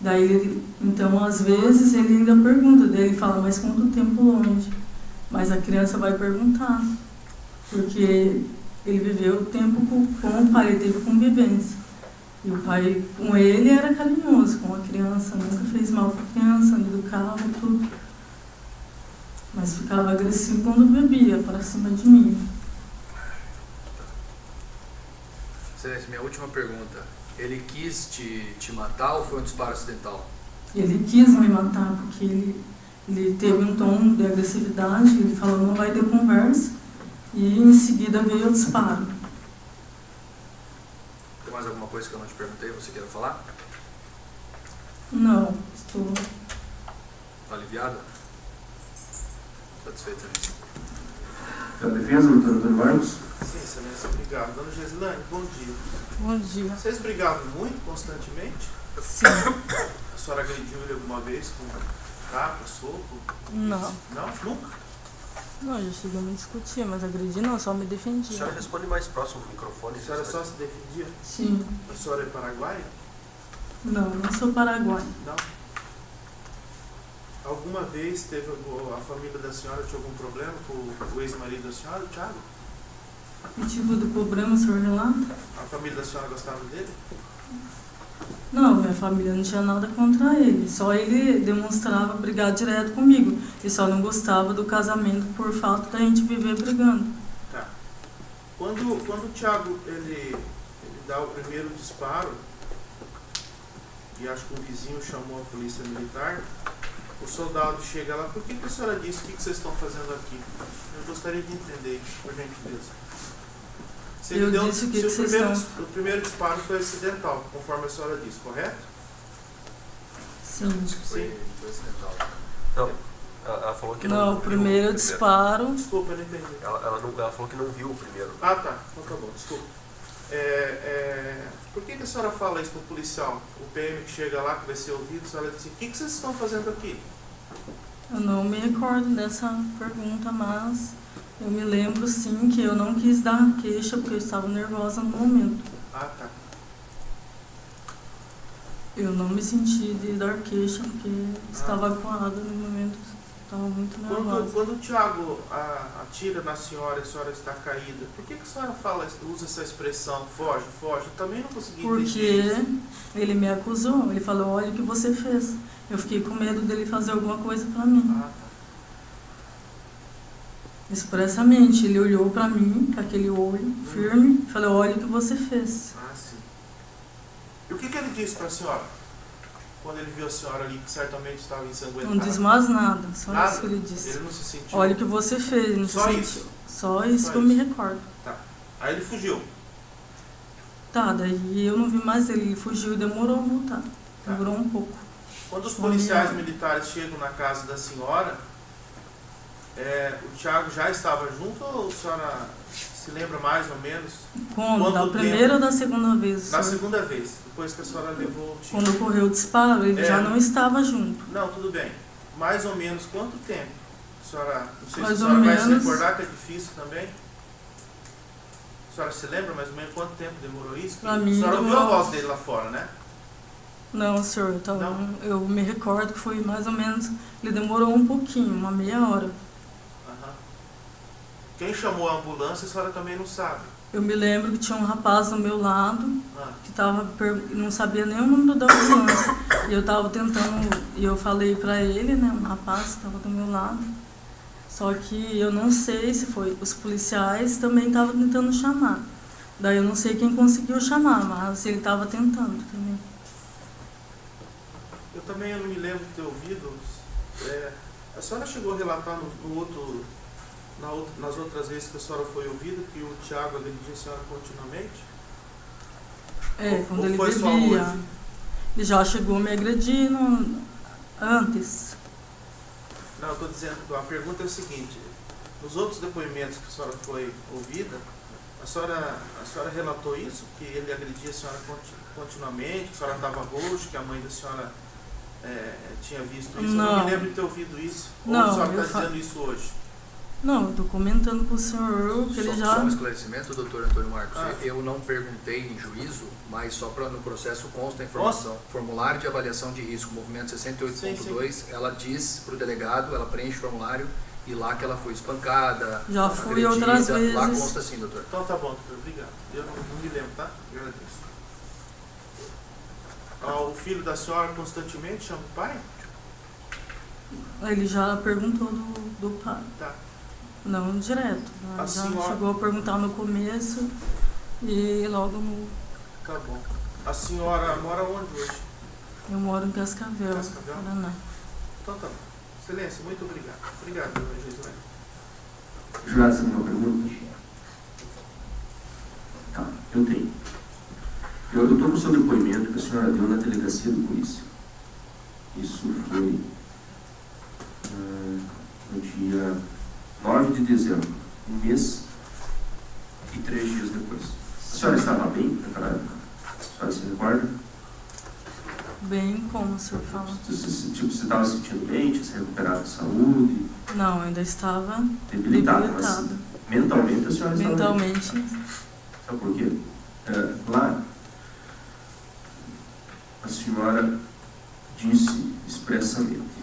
Daí ele, então às vezes ele ainda pergunta, daí ele fala, mas quanto tempo longe? Mas a criança vai perguntar, porque ele viveu o tempo com o pai, ele teve convivência. E o pai com ele era carinhoso, com a criança, nunca fez mal para a criança, educava, tudo. Mas ficava agressivo quando bebia, para cima de mim. Excelência, minha última pergunta. Ele quis te matar ou foi um disparo acidental? Ele quis me matar, porque ele teve um tom de agressividade, ele falou, não vai ter conversa, e em seguida veio o disparo. Tem mais alguma coisa que eu não te perguntei, você queira falar? Não, estou... Aliviada? Satisfeita nisso? Pela defesa, doutor Antônio Marcos? Sim, excelência, obrigado. Dona Geslane, bom dia. Bom dia. Vocês brigavam muito, constantemente? Sim. A senhora agrediu ele alguma vez com tapa, soco? Não. Não? Nunca? Não, já cheguei a me discutir, mas agredi não, só me A defendia. senhora responde mais próximo do microfone. A senhora só se defendia? Sim. A senhora é paraguaia? Não, não sou paraguaio. Não. Alguma vez teve a família da senhora tinha algum problema com o ex-marido da senhora, o Thiago? Que tipo de problema o senhor relata? A família da senhora gostava dele? Não, minha família não tinha nada contra ele. Só ele demonstrava brigar direto comigo. Ele só não gostava do casamento por fato da gente viver brigando. Tá. Quando o Thiago ele dá o primeiro disparo, e acho que o vizinho chamou a polícia militar, o soldado chega lá, por que a senhora disse? O que vocês estão fazendo aqui? Eu gostaria de entender isso, por gentileza. Se ele deu, disse que se vocês o primeiro disparo foi acidental, conforme a senhora disse, correto? Sim. Foi acidental. Não, ela falou que não. Não, o viu primeiro disparo. Desculpa, eu não entendi. Ela falou que não viu o primeiro. Ah, tá. Então tá bom, desculpa. Por que a senhora fala isso pro policial? O PM que chega lá, que vai ser ouvido, a senhora diz assim, o que vocês estão fazendo aqui? Eu não me recordo dessa pergunta, mas eu me lembro sim que eu não quis dar queixa porque eu estava nervosa no momento. Ah, tá. Eu não me senti de dar queixa porque estava acuada no momento, estava muito nervosa. Quando o Thiago atira na senhora e a senhora está caída, por que a senhora usa essa expressão, foge, foge? Eu também não consegui entender Porque isso. ele me acusou, ele falou, olha o que você fez. Eu fiquei com medo dele fazer alguma coisa pra mim. Ah, tá. Expressamente, ele olhou pra mim com aquele olho firme e falou, olha o que você fez. Ah, sim. E o que ele disse para a senhora? Quando ele viu a senhora ali, que certamente estava ensanguentada? Não diz mais nada, só Nada? isso que ele disse. Ele não se sentiu? Olha o que você fez, não Só se isso? sentiu. Só isso Só que eu me isso. recordo. Tá. Aí ele fugiu. Tá, daí eu não vi mais ele, ele fugiu e demorou a voltar. Tá. Demorou um pouco. Quando os policiais militares chegam na casa da senhora, o Thiago já estava junto ou a senhora se lembra mais ou menos? Quando? Da Quanto primeira tempo? ou da segunda vez? Na senhor? segunda vez, depois que a senhora levou o tiro. Quando ocorreu o disparo, ele já não estava junto. Não, tudo bem. Mais ou menos quanto tempo? A senhora, não sei Mais se a ou senhora vai se menos. recordar, que é difícil também. A senhora se lembra mais ou menos quanto tempo demorou isso? Pra a mim, senhora ouviu a demorou- voz dele lá fora, né? Não, senhor, então, Não? eu me recordo que foi mais ou menos, ele demorou um pouquinho, uma meia hora. Aham. Quem chamou a ambulância, a senhora também não sabe. Eu me lembro que tinha um rapaz do meu lado Ah, que não sabia nem o nome da ambulância. E eu estava tentando, e eu falei para ele, né, um rapaz que estava do meu lado. Só que eu não sei se foi, os policiais também estavam tentando chamar. Daí eu não sei quem conseguiu chamar, mas ele estava tentando também. eu também não me lembro de ter ouvido. A senhora chegou a relatar nas outras vezes que a senhora foi ouvida que o Tiago agredia a senhora continuamente? Quando Ou ele foi só bebia. hoje? Ele já chegou me agredindo antes. Não, eu estou dizendo, a pergunta é o seguinte, nos outros depoimentos que a senhora foi ouvida, a senhora relatou isso, que ele agredia a senhora continuamente, que a senhora estava roxo, que a mãe da senhora tinha visto isso? Eu não Não. me lembro de ter ouvido isso. Ou Não, a senhora eu está dizendo isso hoje? Não, eu estou comentando com o senhor que ele Só já... um esclarecimento, doutor Antônio Marcos. Ah. Eu não perguntei em juízo, mas só para no processo consta a informação. Formulário de avaliação de risco, movimento 68.2, ela diz para o delegado, ela preenche o formulário e lá que ela foi espancada, Já fui agredida, outras vezes. Lá consta sim, doutor. Então tá bom, doutor, obrigado. Eu não me lembro, tá? Eu agradeço. O filho da senhora constantemente chama o pai? Ele já perguntou do pai. Tá. Não direto. Né? A Já senhora- chegou a perguntar no começo e logo no... Tá bom. A senhora mora onde hoje? Eu moro em Cascavel, Cascavel? Paraná. Então tá bom. Excelência, muito obrigado. Obrigado, dona Josué. Jurado, você tem uma pergunta? Tá, eu tenho. Eu estou com o seu depoimento que a senhora deu na delegacia de polícia. Isso foi no dia 9 de dezembro, um mês e 3 dias depois. A senhora estava bem naquela época? A senhora se recorda? Bem como o senhor fala. Você estava se sentindo bem, tinha se recuperado de saúde, Não, ainda estava debilitada, mas debilitada. mentalmente a senhora estava bem. Mentalmente, Sabe por quê? Lá, a senhora disse expressamente: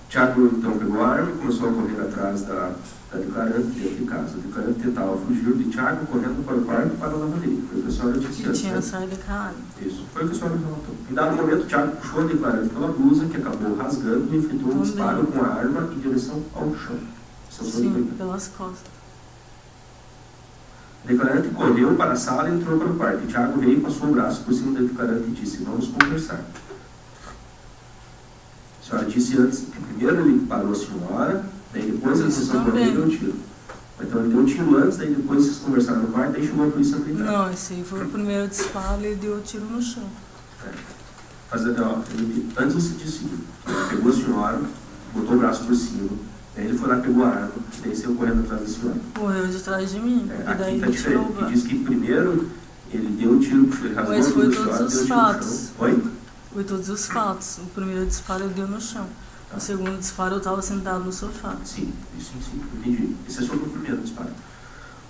Tiago então pegou a arma e começou a correr atrás da declarante dentro de casa. A declarante tentava fugir de Tiago correndo para o quarto para a lavanderia. Foi o que a senhora disse que antes, tinha né? saído de casa. Isso, foi o que a senhora relatou. Em dado momento, Tiago puxou a declarante pela blusa, que acabou rasgando e efetuou um Também. disparo com a arma em direção ao chão. Esse é o seu Sim, depoimento. pelas costas. A declarante correu para a sala e entrou para o quarto. E Tiago veio e passou o braço por cima da declarante e disse: vamos conversar. A senhora disse antes que primeiro ele parou a senhora, daí depois a Isso sessão também. deu um tiro. Então ele deu um tiro antes, daí depois vocês conversaram no quarto, daí chegou a polícia militar. Não, esse aí foi o primeiro disparo e ele deu o tiro no chão. Mas, antes você disse o seguinte: ele pegou a senhora, botou o braço por cima, daí ele foi lá, pegou a arma, daí saiu correndo atrás da senhora. Correu de trás de mim, e daí Aqui está ele tirou o diferente, que braço. diz que primeiro ele deu um tiro, ele rasgou Mas a foi blusa da todos senhora, os deu um tiro no fatos. chão. Oi? Foi todos os fatos. O primeiro disparo ele deu no chão. O segundo disparo eu estava sentado no sofá. Sim, entendi. Esse é só o primeiro disparo.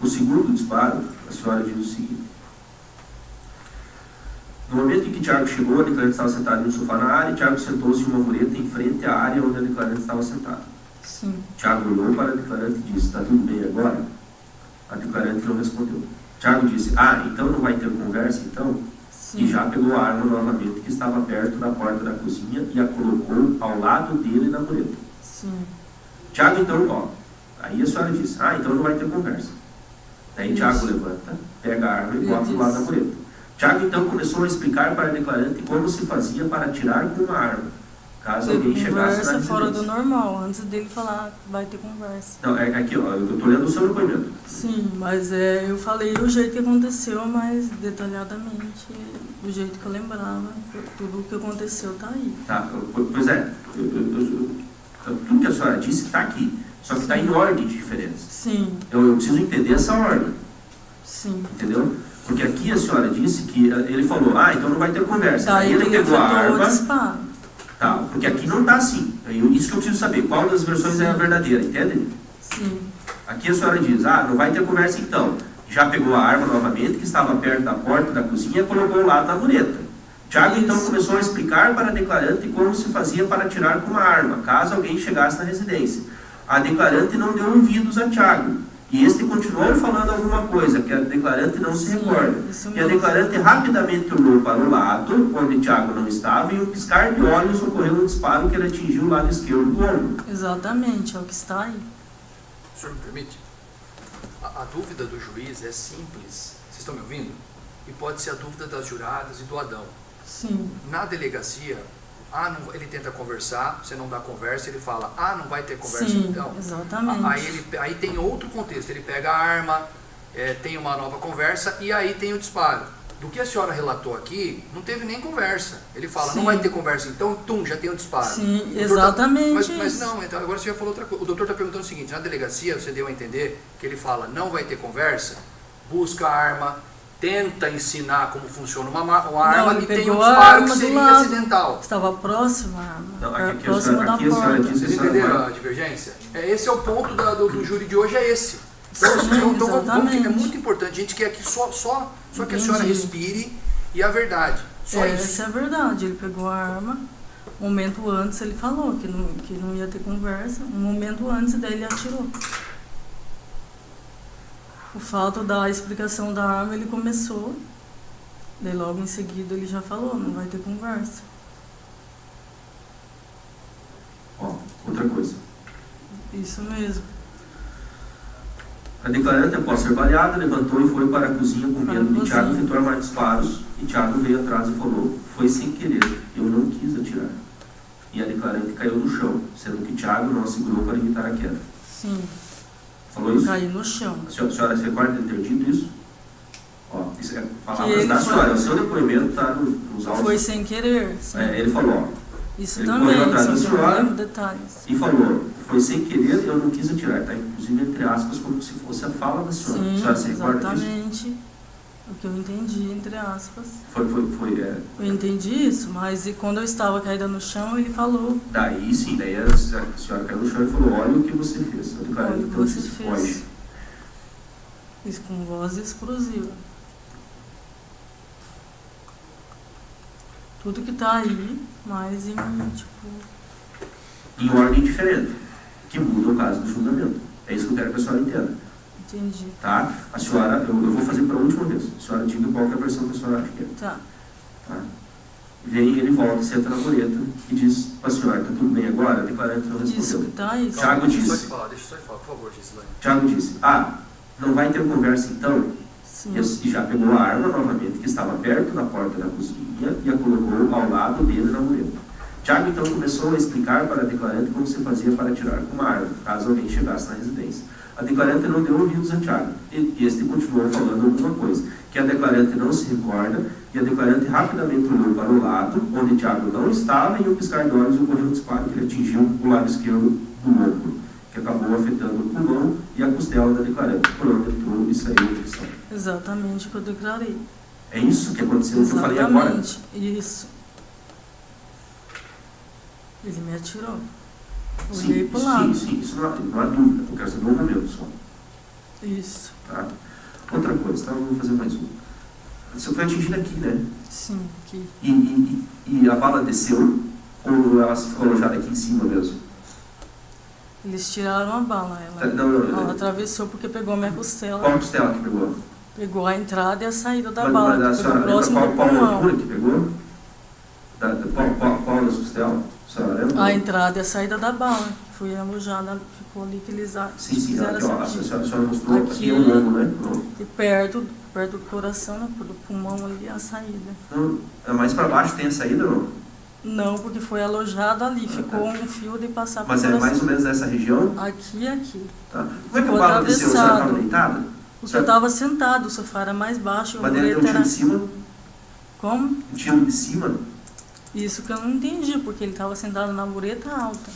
O segundo disparo, a senhora diz o seguinte: no momento em que Tiago chegou, a declarante estava sentada em um sofá na área, e Tiago sentou-se em uma mureta em frente à área onde a declarante estava sentada. Sim. Tiago olhou para a declarante e disse: está tudo bem agora? A declarante não respondeu. Tiago disse: então não vai ter conversa então? Sim. E já pegou a arma novamente, que estava perto da porta da cozinha, e a colocou ao lado dele na mureta. Sim. Tiago, então, aí a senhora disse: então não vai ter conversa. Daí Isso. Tiago levanta, pega a arma e Ele bota do lado da disse. mureta. Tiago, então, começou a explicar para a declarante como se fazia para atirar com uma arma, caso alguém Teve chegasse na conversa fora do residência. normal, antes dele falar que vai ter conversa. Não, aqui, ó, eu estou lendo o seu depoimento. Sim, mas eu falei o jeito que aconteceu, mas detalhadamente, do jeito que eu lembrava, tudo o que aconteceu tá aí. Tá, pois é, tudo que a senhora disse está aqui, só que está em ordens diferentes. Sim, Eu preciso entender essa ordem, sim. entendeu? Porque aqui a senhora disse que ele falou: então não vai ter conversa. Daí Aí ele pegou a efetuou o arma, disparo. tá, porque aqui não está assim. Isso que eu preciso saber, qual das versões é a verdadeira, entende? Sim, Aqui a senhora diz: não vai ter conversa então. já pegou a arma novamente, que estava perto da porta da cozinha, e colocou ao lado da mureta. Tiago então Isso. começou a explicar para a declarante como se fazia para atirar com uma arma, caso alguém chegasse na residência. A declarante não deu ouvidos a Tiago, e este continuou falando alguma coisa que a declarante não se Sim, recorda. isso E a mesmo. declarante rapidamente olhou para o lado, onde Tiago não estava, e um piscar de olhos ocorreu um disparo que ele atingiu o lado esquerdo do ombro. Exatamente, é o que está aí. O senhor me permite? A dúvida do juiz é simples. Vocês estão me ouvindo? E pode ser a dúvida das juradas e do Adão. Sim, Na delegacia, ele tenta conversar, você não dá conversa, ele fala, não vai ter conversa sim, então. exatamente. Aí tem outro contexto, ele pega a arma, tem uma nova conversa e aí tem o disparo. Do que a senhora relatou aqui, não teve nem conversa. Ele fala, não Sim. vai ter conversa então, já tem o disparo. Sim, O doutor exatamente mas isso. não, então agora você já falou outra coisa. O doutor está perguntando o seguinte, na delegacia você deu a entender que ele fala, não vai ter conversa, busca a arma, tenta ensinar como funciona uma arma ele e tem pegou um a disparo arma que do seria lado. acidental. Estava próxima à arma, Não, aqui a próximo senhora- da aqui a senhora porta. disse- Vocês entenderam a divergência? Esse é o ponto do júri de hoje, é esse. Então, Sim, é exatamente. muito importante, a gente quer que só que a Entendi. senhora respire e a verdade. Só isso. Essa é a verdade, ele pegou a arma, um momento antes ele falou que não ia ter conversa, um momento antes daí ele atirou. O fato da explicação da arma ele começou, daí logo em seguida ele já falou, não vai ter conversa. Ó, outra coisa. Isso mesmo. A declarante, após ser baleada, levantou e foi para a cozinha com Para a medo de cozinha. Tiago efetuar mais disparos, e Tiago veio atrás e falou, foi sem querer, eu não quis atirar. E a declarante caiu no chão, sendo que Tiago não a segurou para evitar a queda. Sim, Falou isso? caiu no chão. A senhora se recorda de ter dito isso? Ó, isso é palavras ele da foi- senhora, o seu depoimento está nos autos. Foi sem querer, sim. Ele falou, ó, Isso ele também, correu atrás da só que eu não senhora. lembro detalhes. e falou, foi sem querer, eu não quis atirar. Está inclusive entre aspas, como se fosse a fala da senhora. A Sim, senhora se recorda disso? exatamente. O que eu entendi, entre aspas. Foi, Eu entendi isso, mas e quando eu estava caída no chão, ele falou, daí sim, daí a senhora caiu no chão e falou, olha o que você fez. Eu declarei, olha o que então você foge. fez. Isso com voz explosiva. Tudo que tá aí, mas em, tipo, Em ordem diferente, que muda o caso do julgamento. É isso que eu quero que a senhora entenda. entendi. Tá? A senhora, eu vou fazer para a última vez. A senhora diga qual que é a versão que a senhora acha que é. Tá. Tá? Vem, ele volta, senta na mureta e diz para a senhora, está tudo bem agora? A declarante não Isso que respondeu. tá aí. Tiago Deixa eu disse. só te falar, por favor, Gislaine. Tiago disse, não vai ter conversa então? Sim. E já pegou a arma novamente, que estava perto da porta da cozinha, e a colocou ao lado dele na mureta. Tiago então começou a explicar para a declarante como se fazia para atirar com uma arma, caso alguém chegasse na residência. A declarante não deu ouvidos a Tiago, e este continuou falando alguma coisa, que a declarante não se recorda, e a declarante rapidamente olhou para o lado, onde Tiago não estava, e um piscar de olhos ocorreu um disparo que ele atingiu o lado esquerdo do ombro, que acabou afetando o pulmão e a costela da declarante, por onde entrou e saiu a infecção. Exatamente o que eu declarei. É isso que aconteceu, que eu falei agora. Exatamente, isso. Ele me atirou. Olhei pro lado. Sim, isso não há dúvida, eu quero saber um momento só. Isso, Tá? Outra coisa, tá? Vamos fazer mais uma. Você foi atingida aqui, né? sim, que E a bala desceu, ou ela ficou alojada aqui em cima mesmo? eles tiraram a bala. Ela atravessou porque pegou a minha costela. Qual costela que pegou? Pegou a entrada e a saída da Mas bala, a que senhora foi lembra próximo do qual pulmão. altura que pegou? Qual das costelas? A senhora lembra? A entrada e a saída da bala, que foi alojada, ficou ali que eles Sim, quiseram aqui, ó, a sentir. senhora mostrou aqui Aqui, o ombro, né? Pronto. E perto do coração, né, do pulmão ali, a saída. Não, mais para baixo tem a saída, não? Não, porque foi alojado ali, ficou um fio de passar Mas pro é coração. mais ou menos nessa região? Aqui e aqui. Tá. Como é que a Ficou bala desceu? A senhora estava atravessado. deitada? Porque eu estava sentado, o sofá era mais baixo, e o Mas deve ter um mureta tiro era... de cima? Como? Um tiro de cima? Isso que eu não entendi, porque ele estava sentado na mureta alta.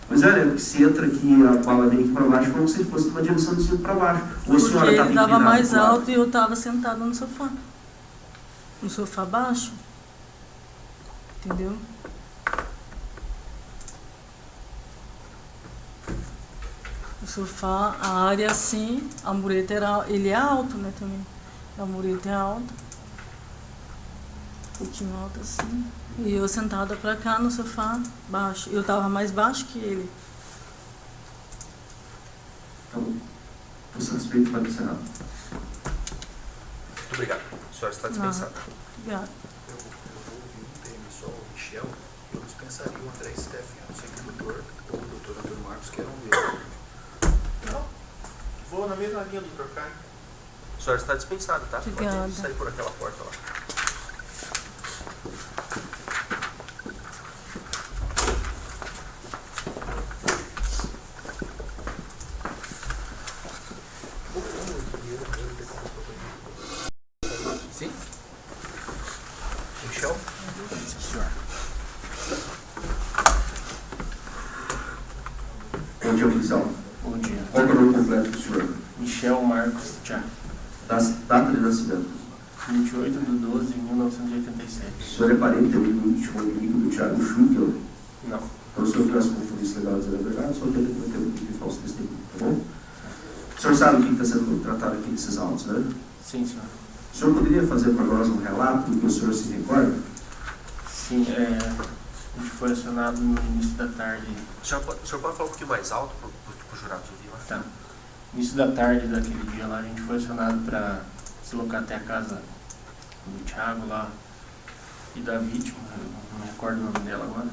Pois é, né? Que se entra aqui, a bala vem aqui para baixo, como se fosse uma direção de cima para baixo. Ou a Porque senhora ele estava estava inclinada mais pro lado? alto e eu estava sentado no sofá. No sofá baixo. Entendeu? surfar, a área assim, a mureta era, ele é alto, né, também. A mureta é alta, um pouquinho alta assim. E eu sentada pra cá no sofá, baixo. Eu tava mais baixo que ele. Então, estou satisfeito para o Senado. Muito obrigado. A senhora está dispensada. Obrigada. Eu vou ouvir um termo só, o Michel, eu dispensaria o André Steffen, a não ser que o doutor ou o doutor Antônio Marcos queiram ver. Não. Vou na mesma linha do Dr. Caio. A senhora está dispensada, tá? Obrigada. Pode sair por aquela porta lá. Sim? Michel? Bom dia, policial. Bom dia. Qual é o nome completo do senhor? Michel Marcos Tchá, Data de nascimento. 28/12/1987. O senhor é parente, amigo íntimo, inimigo do Thiago Schugel? Não. Então, o senhor tivesse com polícia legal dizendo a verdade, só teve que cometer um crime de falso testemunho, tá bom? O senhor sabe o que está sendo tratado aqui nesses autos, né? Sim, senhor. O senhor poderia fazer para nós um relato do que o senhor se recorda? Sim, a gente foi acionado no início da tarde. O senhor pode falar um pouquinho mais alto para o jurado ouvir lá? Tá. Início da tarde daquele dia lá, a gente foi acionado para se deslocar até a casa do Thiago lá e da vítima, eu não me recordo o nome dela agora.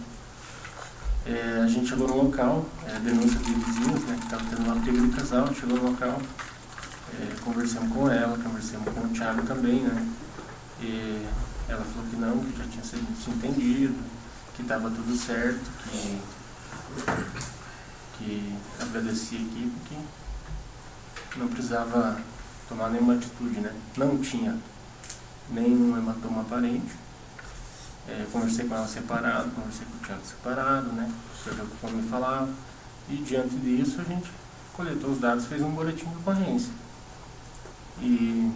A gente chegou no local, denúncia de vizinhos, né, que estava tendo uma briga de casal, chegou no local, conversamos com ela, conversamos com o Thiago também, né, e ela falou que não, que já tinha sido entendido, que estava tudo certo, que agradecia a equipe, que não precisava tomar nenhuma atitude, né, não tinha nenhum hematoma aparente. Conversei com ela separado, conversei com o Thiago separado, né, para ver o que me falava, e diante disso a gente coletou os dados, fez um boletim de ocorrência. E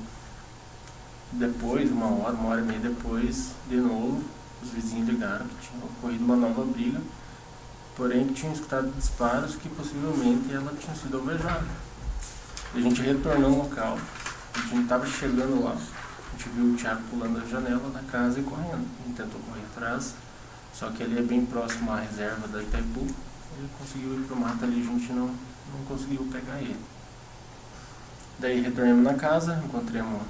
depois, uma hora e meia depois, de novo, os vizinhos ligaram que tinha ocorrido uma nova briga, porém que tinham escutado disparos que possivelmente ela tinha sido alvejada. A gente retornou ao local, a gente estava chegando lá, a gente viu o Thiago pulando a janela da casa e correndo. A gente tentou correr atrás, só que ele é bem próximo à reserva da Itaipu. Ele conseguiu ir pro mato ali, a gente não conseguiu pegar ele. Daí retornamos na casa, encontramos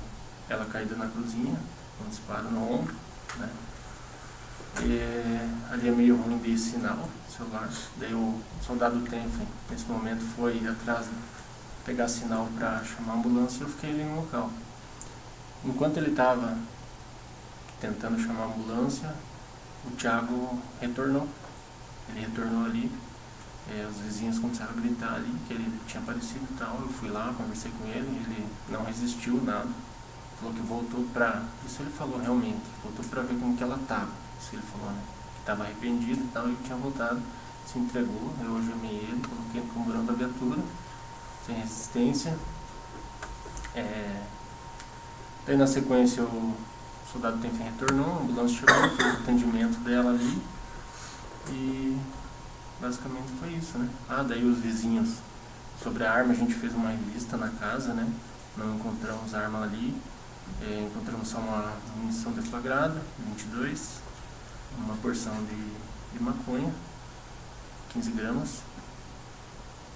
ela caída na cozinha, com um disparo no ombro, né? E ali é meio ruim de sinal, celular. Daí o soldado Tenfen, nesse momento, foi atrás pegar sinal para chamar a ambulância e eu fiquei ali no local. Enquanto ele estava tentando chamar a ambulância, o Thiago retornou. Ele retornou ali, os vizinhos começaram a gritar ali que ele tinha aparecido e tal. Eu fui lá, conversei com ele, ele não resistiu nada. Falou que voltou pra... Isso ele falou realmente, voltou pra ver como que ela estava. Isso ele falou, né? Que estava arrependido e tal, e tinha voltado, se entregou. Eu algemei ele, coloquei no camburão da viatura, sem resistência. Daí na sequência o soldado Tenfen retornou, a ambulância chegou, fez o atendimento dela ali e basicamente foi isso, né? Daí os vizinhos, sobre a arma, a gente fez uma revista na casa, né? Não encontramos arma ali, encontramos só uma munição deflagrada, 22, uma porção de maconha, 15 gramas,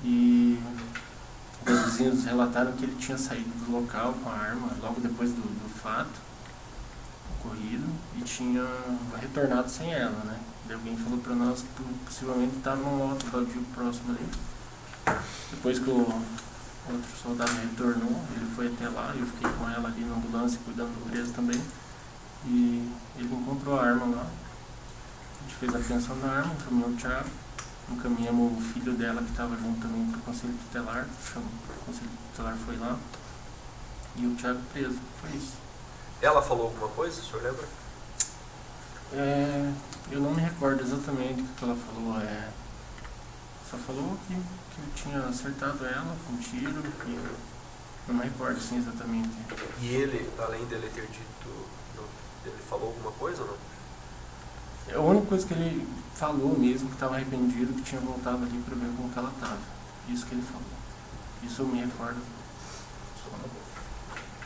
e os vizinhos relataram que ele tinha saído do local com a arma logo depois do fato ocorrido e tinha retornado sem ela, né? E alguém falou para nós que possivelmente estava num outro baldio próximo ali. Depois que o outro soldado retornou, ele foi até lá e eu fiquei com ela ali na ambulância cuidando do preso também. E ele encontrou a arma lá. A gente fez a apreensão da arma, encaminhou o Thiago. Encaminhamos o filho dela que estava junto também para o Conselho Tutelar. O Conselho Tutelar foi lá e o Thiago preso. Foi isso. Ela falou alguma coisa, o senhor lembra? Eu não me recordo exatamente o que ela falou. Só falou que eu tinha acertado ela com um tiro. E não me recordo assim exatamente. E ele, além dele ter dito, ele falou alguma coisa ou não? A única coisa que ele falou mesmo, que estava arrependido, que tinha voltado ali para ver como que ela estava. Isso que ele falou. Isso eu me recordo.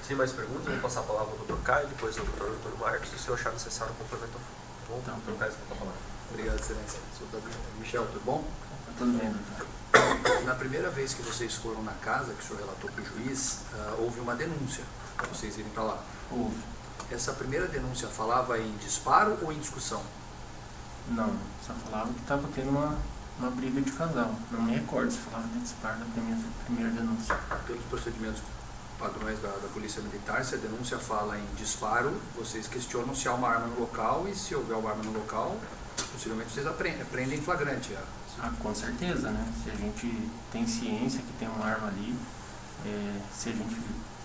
Sem mais perguntas, eu vou passar a palavra ao Dr. Caio, depois ao Dr. Antônio Marcos, e se eu achar necessário complemento, eu vou Dr. Caio, você palavra. Obrigado, excelência. Michel, tudo bom? Tá tudo bem, doutor. Na primeira vez que vocês foram na casa, que o senhor relatou para o juiz, houve uma denúncia para vocês irem para lá. Houve. Essa primeira denúncia falava em disparo ou em discussão? Não, só falava que estava tendo uma briga de casal. Não me recordo se falava de disparo da primeira denúncia. Pelos procedimentos padrões da Polícia Militar, se a denúncia fala em disparo, vocês questionam se há uma arma no local e se houver uma arma no local, possivelmente vocês prendem em flagrante. Com certeza, né? Se a gente tem ciência que tem uma arma ali, se a gente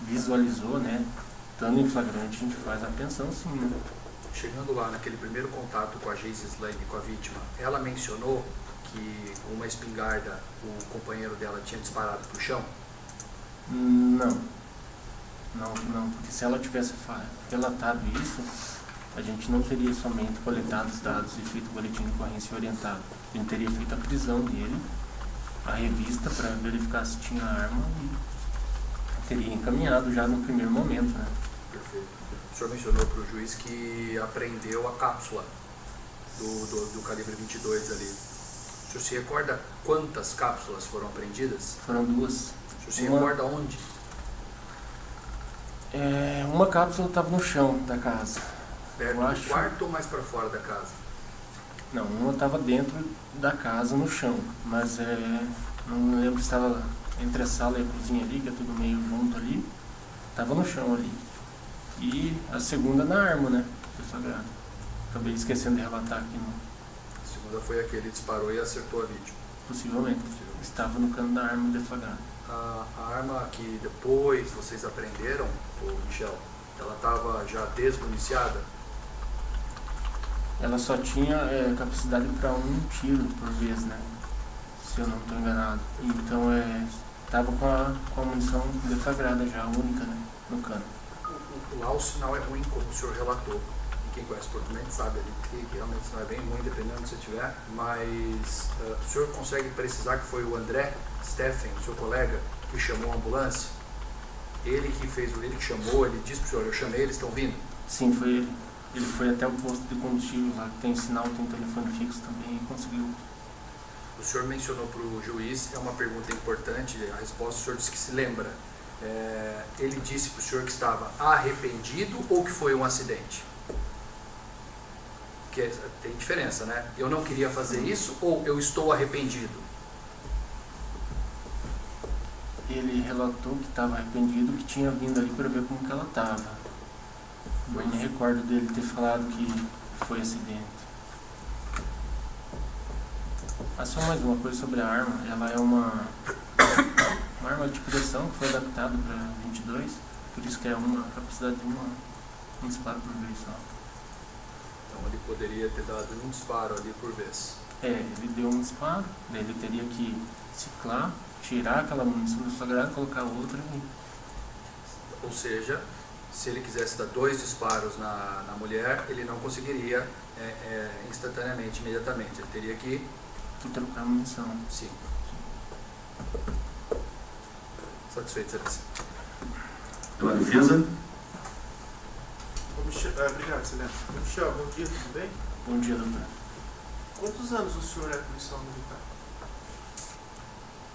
visualizou, né? Estando em flagrante, a gente faz a apreensão, sim, né? Chegando lá naquele primeiro contato com a Geise Slane, com a vítima, ela mencionou que uma espingarda, o companheiro dela tinha disparado para o chão? Não, porque se ela tivesse relatado isso, a gente não teria somente coletado os dados e feito o boletim de ocorrência orientado. A gente teria feito a prisão dele, a revista para verificar se tinha arma e teria encaminhado já no primeiro momento, né? Perfeito. O senhor mencionou para o juiz que apreendeu a cápsula do calibre 22 ali. O senhor se recorda quantas cápsulas foram apreendidas? Foram 2. O senhor se recorda onde? Uma cápsula estava no chão da casa. Perto do quarto ou mais para fora da casa? Não, uma estava dentro da casa, no chão. Mas não lembro se estava entre a sala e a cozinha ali, que é tudo meio junto ali. Estava no chão ali. E a segunda na arma, né? Deflagrado. Acabei esquecendo de relatar aqui. A segunda foi a que ele disparou e acertou a vítima. Possivelmente. Estava no cano da arma deflagrada. A arma que depois vocês apreenderam, Michel, ela estava já desmuniciada? Ela só tinha capacidade para um tiro por vez, né? Se eu não estou enganado. Então estava com a munição deflagrada já, única, né? No cano. Lá o sinal é ruim, como o senhor relatou. E quem conhece português sabe ali que realmente o sinal é bem ruim, dependendo do que você tiver. Mas o senhor consegue precisar que foi o André Steffen, o seu colega, que chamou a ambulância? Ele que chamou, ele disse para o senhor, eu chamei, eles estão vindo? Sim, foi ele. Ele foi até o posto de combustível lá, que tem sinal, tem telefone fixo também, e conseguiu. O senhor mencionou para o juiz, é uma pergunta importante, a resposta o senhor disse que se lembra. Ele disse para o senhor que estava arrependido ou que foi um acidente? Porque tem diferença, né? Eu não queria fazer isso ou eu estou arrependido? Ele relatou que estava arrependido, que tinha vindo ali para ver como que ela estava. Não me recordo dele ter falado que foi acidente. Só mais uma coisa sobre a arma. Ela é uma arma de pressão que foi adaptada para 22, por isso que é uma capacidade de um disparo por vez só. Então ele poderia ter dado um disparo ali por vez. Ele deu um disparo, daí ele teria que ciclar, tirar aquela munição deflagrada, colocar outra e... Ou seja, se ele quisesse dar 2 disparos na mulher, ele não conseguiria instantaneamente, imediatamente. Ele teria que... trocar a munição. Sim. Satisfeito, excelência. Tua defesa? Obrigado, excelência. Michel, bom dia, tudo bem? Bom dia, doutor. Quantos anos o senhor é policial militar?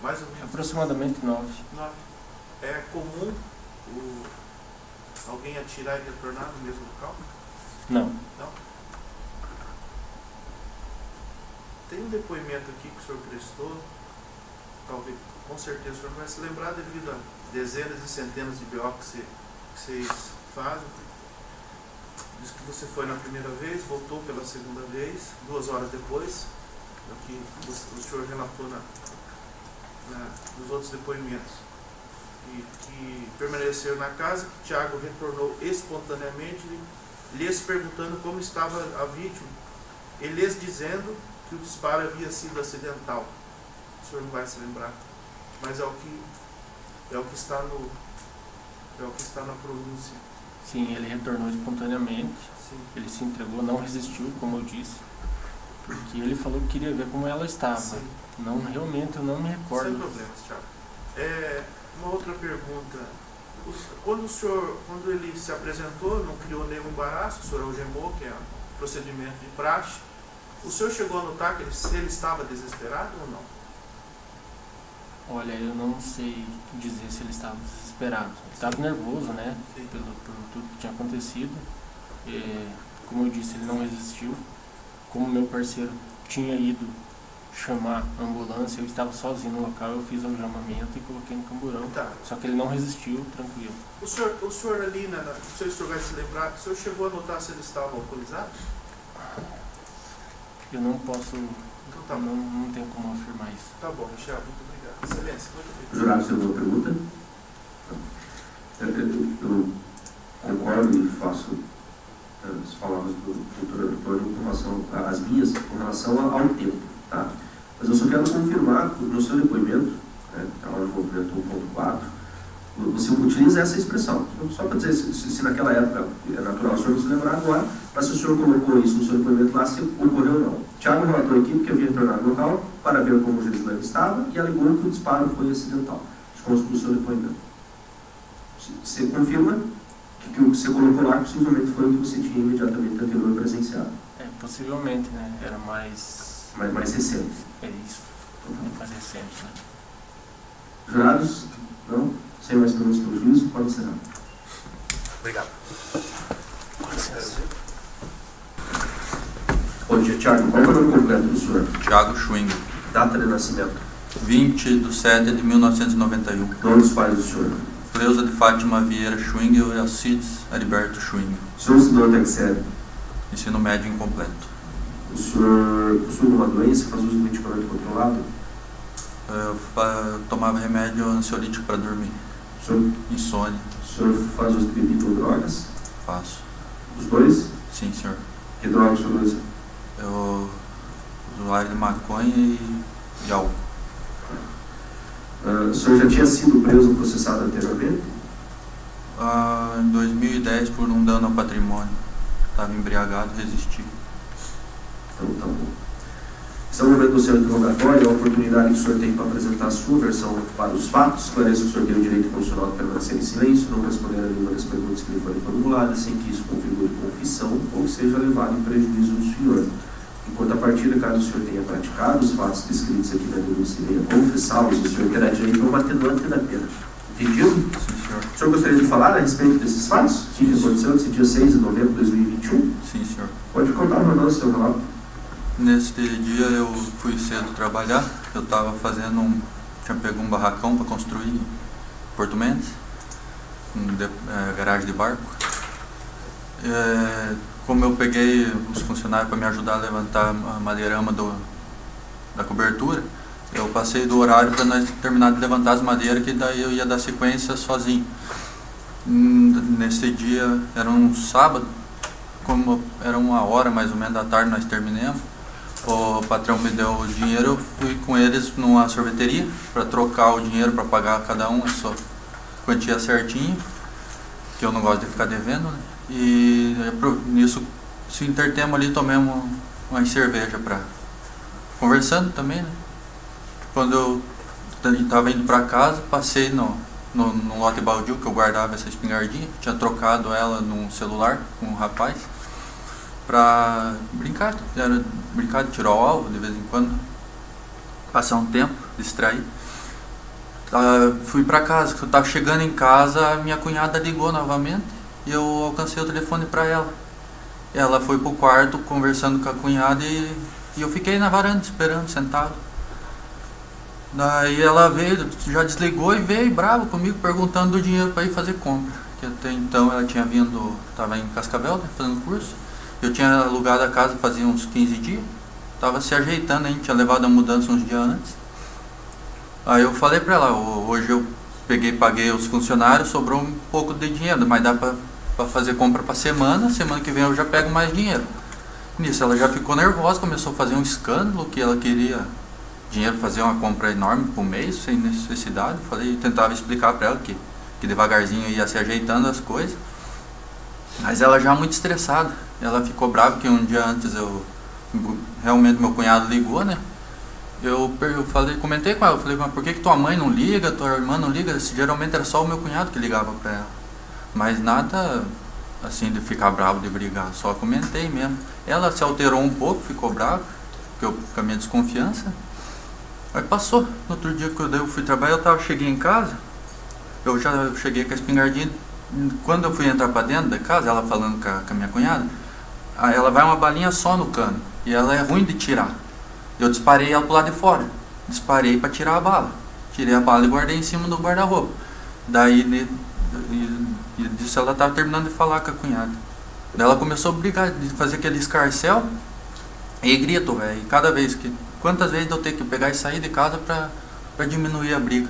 Mais ou menos? Aproximadamente 9. 9. É comum alguém atirar e retornar no mesmo local? Não. Não? Tem um depoimento aqui que o senhor prestou, talvez, com certeza o senhor vai se lembrar devido a dezenas e centenas de BO que vocês fazem. Diz que você foi na primeira vez, voltou pela segunda vez, 2 horas depois, do que o senhor relatou nos outros depoimentos. E que permaneceram na casa, que Tiago retornou espontaneamente, lhes perguntando como estava a vítima, e lhes dizendo que o disparo havia sido acidental. O senhor não vai se lembrar, mas é o que está na pronúncia. Sim, ele retornou espontaneamente. Sim. Ele se entregou, não resistiu, como eu disse, porque ele falou que queria ver como ela estava. Sim. Não, realmente eu não me recordo. Sem problemas, Thiago. Uma outra pergunta. Quando ele se apresentou, não criou nenhum embaraço, o senhor algemou, que é um procedimento de praxe. O senhor chegou a notar que se ele estava desesperado ou não? Olha, eu não sei dizer se ele estava desesperado. Ele estava nervoso, né? Sim. Por tudo que tinha acontecido. Como eu disse, ele não resistiu. Como meu parceiro tinha ido chamar a ambulância, eu estava sozinho no local, eu fiz o algemamento e coloquei no camburão. Tá. Só que ele não resistiu, tranquilo. O senhor ali, não sei se o senhor vai se lembrar, o senhor chegou a notar se ele estava alcoolizado? Eu não posso, Então tá bom. não tenho como afirmar isso. Tá bom, Michel, muito obrigado. Excelência, muito obrigado. Jurado, você tem alguma pergunta? Eu concordo e faço as palavras do doutor Antônio com relação às minhas, com relação ao tempo, tá? Mas eu só quero confirmar no seu depoimento, né, tá lá no movimento 1.4, você utiliza essa expressão. Só para dizer se naquela época é natural o senhor não se lembrar agora, mas se o senhor colocou isso no seu depoimento lá, se ocorreu ou não. Tiago relatou à equipe que havia retornado ao local para ver como o Gislane estava e alegou que o disparo foi acidental. Isso consta no seu depoimento. Você confirma que o que você colocou lá possivelmente foi o que você tinha imediatamente anterior presenciado. Possivelmente, né? Era mais recente. É isso. Mais recente, né? Jurados? Não? Sem mais perguntas pelo juízo, pode encerrar. Obrigado. Com licença. Bom dia, Tiago. Qual é o nome completo do senhor? Tiago Schwing, Data de nascimento. 20/7/1991. Nome dos pais do senhor. Cleusa de Fátima Vieira Schwing e Alcides Heriberto Schwing. O senhor estudou até que série? Ensino médio incompleto. O senhor possui alguma doença? Faz uso de medicamento controlado? Eu tomava remédio ansiolítico para dormir. O senhor, Insônia. o senhor faz uso de bebida ou drogas? Faço. Os dois? Sim, senhor. Que drogas o senhor usa? Eu usuário de maconha e álcool. O senhor já tinha sido preso ou processado anteriormente? Em 2010 por um dano ao patrimônio. Estava embriagado, resisti. Então, tá bom. Esse é o momento do seu interrogatório, a oportunidade que o senhor tem para apresentar a sua versão para os fatos. Esclareça que o senhor tem o direito constitucional de permanecer em silêncio, não responder a nenhuma das perguntas que lhe forem formuladas, sem que isso configure confissão ou que seja levado em prejuízo do senhor. Enquanto a partida, caso o senhor tenha praticado os fatos descritos aqui na denúncia e venha confessá-los, o senhor terá direito a uma atenuante da pena. Entendido? Sim, senhor. O senhor gostaria de falar a respeito desses fatos? O que aconteceu nesse dia 6 de novembro de 2021? Sim, senhor. Pode contar para nós o seu relato. Neste dia eu fui cedo trabalhar. Eu estava fazendo tinha pego um barracão para construir em Porto Mendes, garagem de barco. Como eu peguei os funcionários para me ajudar a levantar a madeirama da cobertura, eu passei do horário para nós terminar de levantar as madeiras, que daí eu ia dar sequência sozinho. Nesse dia, era um sábado, como era 1h mais ou menos da tarde, nós terminamos. O patrão me deu o dinheiro, eu fui com eles numa sorveteria para trocar o dinheiro, para pagar cada um a sua quantia certinho, que eu não gosto de ficar devendo, né? E nisso, se intertemos ali, tomamos uma cerveja conversando também, né? Quando eu estava indo para casa, passei no lote baldio que eu guardava essa espingardinha, tinha trocado ela num celular com um rapaz para brincar, brincar de tirar o alvo de vez em quando, passar um tempo, distrair. Fui para casa, quando eu estava chegando em casa, a minha cunhada ligou novamente e eu alcancei o telefone para ela. Ela foi pro quarto conversando com a cunhada e eu fiquei na varanda esperando, sentado. Daí ela veio, já desligou e veio brava comigo, perguntando do dinheiro para ir fazer compra. Que até então ela tinha vindo, estava em Cascavel, né, fazendo curso. Eu tinha alugado a casa fazia uns 15 dias, estava se ajeitando, a gente tinha levado a mudança uns dias antes. Aí eu falei para ela, hoje eu paguei os funcionários, sobrou um pouco de dinheiro, mas dá para fazer compra para semana que vem eu já pego mais dinheiro. Nisso ela já ficou nervosa, começou a fazer um escândalo que ela queria dinheiro para fazer uma compra enorme por mês, sem necessidade. Tentava explicar para ela que devagarzinho ia se ajeitando as coisas. Mas ela já muito estressada, ela ficou brava que um dia antes realmente meu cunhado ligou, né? eu comentei com ela, eu falei, mas por que tua mãe não liga, tua irmã não liga? Geralmente era só o meu cunhado que ligava pra ela. Mas nada assim de ficar bravo, de brigar, só comentei mesmo. Ela se alterou um pouco, ficou brava, com a minha desconfiança. Aí passou. No outro dia que eu fui trabalhar, cheguei em casa, eu cheguei com a espingardinha. Quando eu fui entrar pra dentro da casa, ela falando com a minha cunhada, ela vai uma balinha só no cano, e ela é ruim de tirar. Eu disparei ela pro lado de fora, disparei pra tirar a bala. Tirei a bala e guardei em cima do guarda-roupa. Daí, disso ela tava terminando de falar com a cunhada. Daí ela começou a brigar, de fazer aquele escarcel e grito, velho. Cada vez quantas vezes eu tenho que pegar e sair de casa pra diminuir a briga.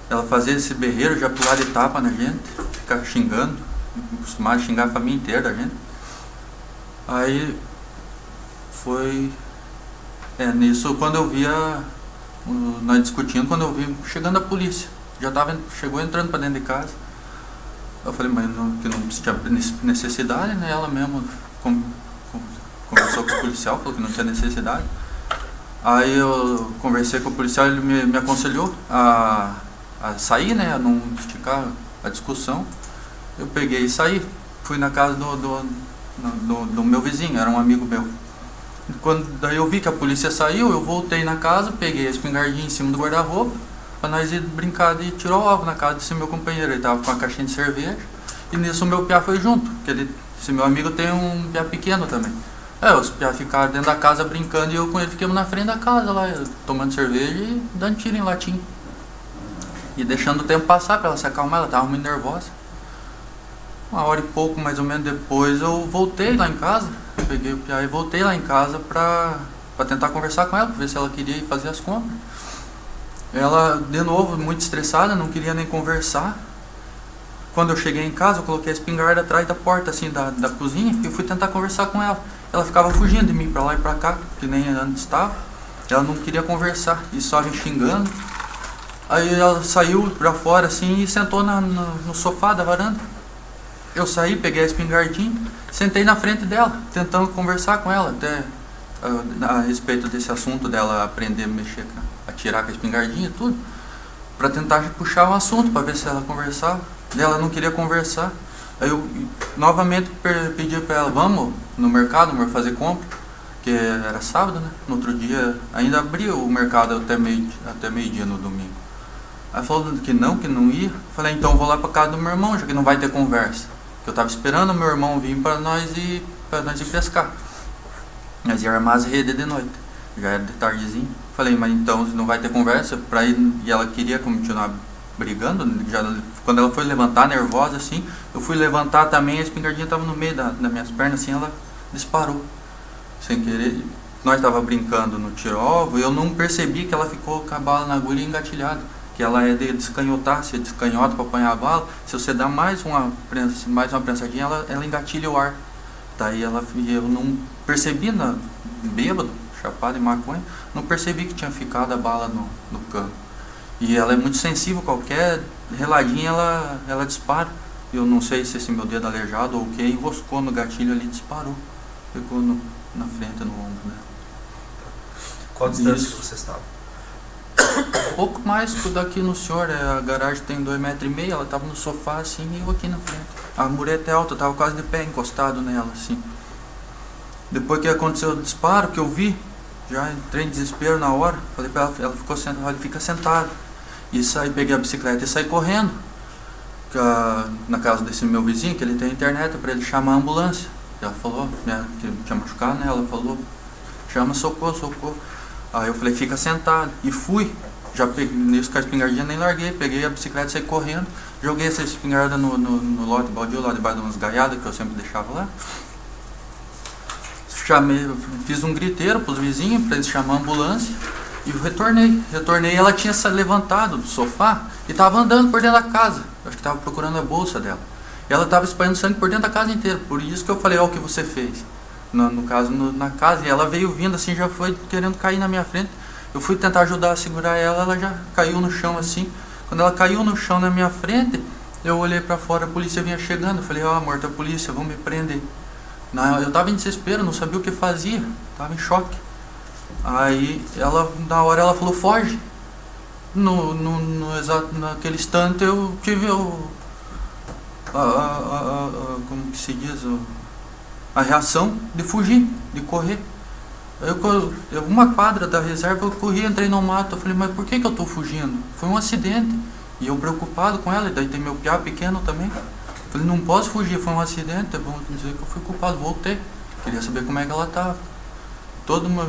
Ela fazia esse berreiro, já pular de tapa na gente, ficar xingando, costumava xingar a família inteira da gente. Aí foi nisso, quando eu via nós discutindo, quando eu vi chegando a polícia, chegou entrando pra dentro de casa. Eu falei, mas que não tinha necessidade, né? Ela mesma conversou com o policial, falou que não tinha necessidade. Aí eu conversei com o policial, ele me aconselhou a sair, né? A não esticar a discussão. Eu peguei e saí. Fui na casa do meu vizinho, era um amigo meu. Daí eu vi que a polícia saiu, eu voltei na casa, peguei a espingardinha em cima do guarda-roupa pra nós ir brincar de tirar o ovo na casa desse meu companheiro. Ele tava com uma caixinha de cerveja e nisso o meu piá foi junto, porque esse meu amigo tem um piá pequeno também. Os piá ficaram dentro da casa brincando e eu com ele ficamos na frente da casa lá, tomando cerveja e dando tiro em latim. E deixando o tempo passar pra ela se acalmar, ela tava muito nervosa. Uma hora e pouco, mais ou menos depois, eu voltei lá em casa. Peguei o piá e voltei lá em casa pra tentar conversar com ela, pra ver se ela queria ir fazer as compras. Ela, de novo, muito estressada, não queria nem conversar. Quando eu cheguei em casa, eu coloquei a espingarda atrás da porta, assim, da cozinha, e fui tentar conversar com ela. Ela ficava fugindo de mim pra lá e pra cá, que nem antes estava. Ela não queria conversar, e só me xingando. Aí ela saiu pra fora, assim, e sentou no sofá da varanda. Eu saí, peguei a espingardinha, sentei na frente dela, tentando conversar com ela, até a respeito desse assunto dela aprender a mexer, atirar com a espingardinha e tudo, pra tentar puxar um assunto, pra ver se ela conversava. Ela não queria conversar. Aí eu novamente pedi pra ela, vamos no mercado, amor, fazer compra, que era sábado, né? No outro dia ainda abria o mercado até meio-dia no domingo. Ela falou que não ia. Falei, então vou lá pra casa do meu irmão, já que não vai ter conversa. Que eu tava esperando o meu irmão vir pra nós ir pescar. Nós ia armar as redes de noite. Já era de tardezinho. Falei, mas então não vai ter conversa pra ir. E ela queria continuar brigando. Quando ela foi levantar, nervosa assim, eu fui levantar também, a espingardinha tava no meio das minhas pernas, assim, ela disparou. Sem querer. Nós tava brincando no tiro-alvo e eu não percebi que ela ficou com a bala na agulha engatilhada. Que ela é de descanhotar, se descanhota para apanhar a bala, se você dá mais uma prensadinha, ela engatilha o ar. Daí eu não percebi, bêbado, chapado em maconha, não percebi que tinha ficado a bala no cano. E ela é muito sensível, qualquer reladinha ela dispara. Eu não sei se esse meu dedo aleijado ou o que, enroscou no gatilho ali e disparou. Ficou na frente, no ombro, né? Qual distância que você estava? Pouco mais que daqui no senhor, a garagem tem 2,5 metros, ela tava no sofá assim e eu aqui na frente. A mureta é alta, eu tava quase de pé encostado nela assim. Depois que aconteceu o disparo, que eu vi, já entrei em desespero na hora, falei pra ela ficou sentada, ela fica sentada. E saí, peguei a bicicleta e saí correndo na casa desse meu vizinho, que ele tem internet, para ele chamar a ambulância. Ela falou, que tinha machucado, né? Ela falou, chama socorro. Aí eu falei, fica sentado. E fui. Já peguei, nisso com a espingardinha nem larguei. Peguei a bicicleta e saí correndo. Joguei essa espingarda no lote baldio, lá debaixo de umas gaiadas que eu sempre deixava lá. Fiz um griteiro pros vizinhos, para eles chamar a ambulância. E eu retornei, ela tinha se levantado do sofá e tava andando por dentro da casa. Eu acho que tava procurando a bolsa dela. E ela tava espalhando sangue por dentro da casa inteira. Por isso que eu falei, ó, o que você fez. No caso, na casa, e ela veio vindo assim, já foi querendo cair na minha frente. Eu fui tentar ajudar a segurar ela já caiu no chão assim. Quando ela caiu no chão na minha frente, eu olhei pra fora, a polícia vinha chegando. Eu falei, ó, amor, tá a polícia, vão me prender. Eu tava em desespero, não sabia o que fazia, tava em choque. Aí ela, na hora ela falou, foge. No exato, naquele instante eu tive como que se diz, a reação de fugir, de correr. Uma quadra da reserva eu corri, entrei no mato, eu falei, mas por que eu estou fugindo? Foi um acidente. E eu preocupado com ela, e daí tem meu piá pequeno também. Eu falei, não posso fugir, foi um acidente, vão dizer que eu fui culpado, voltei. Queria saber como é que ela estava.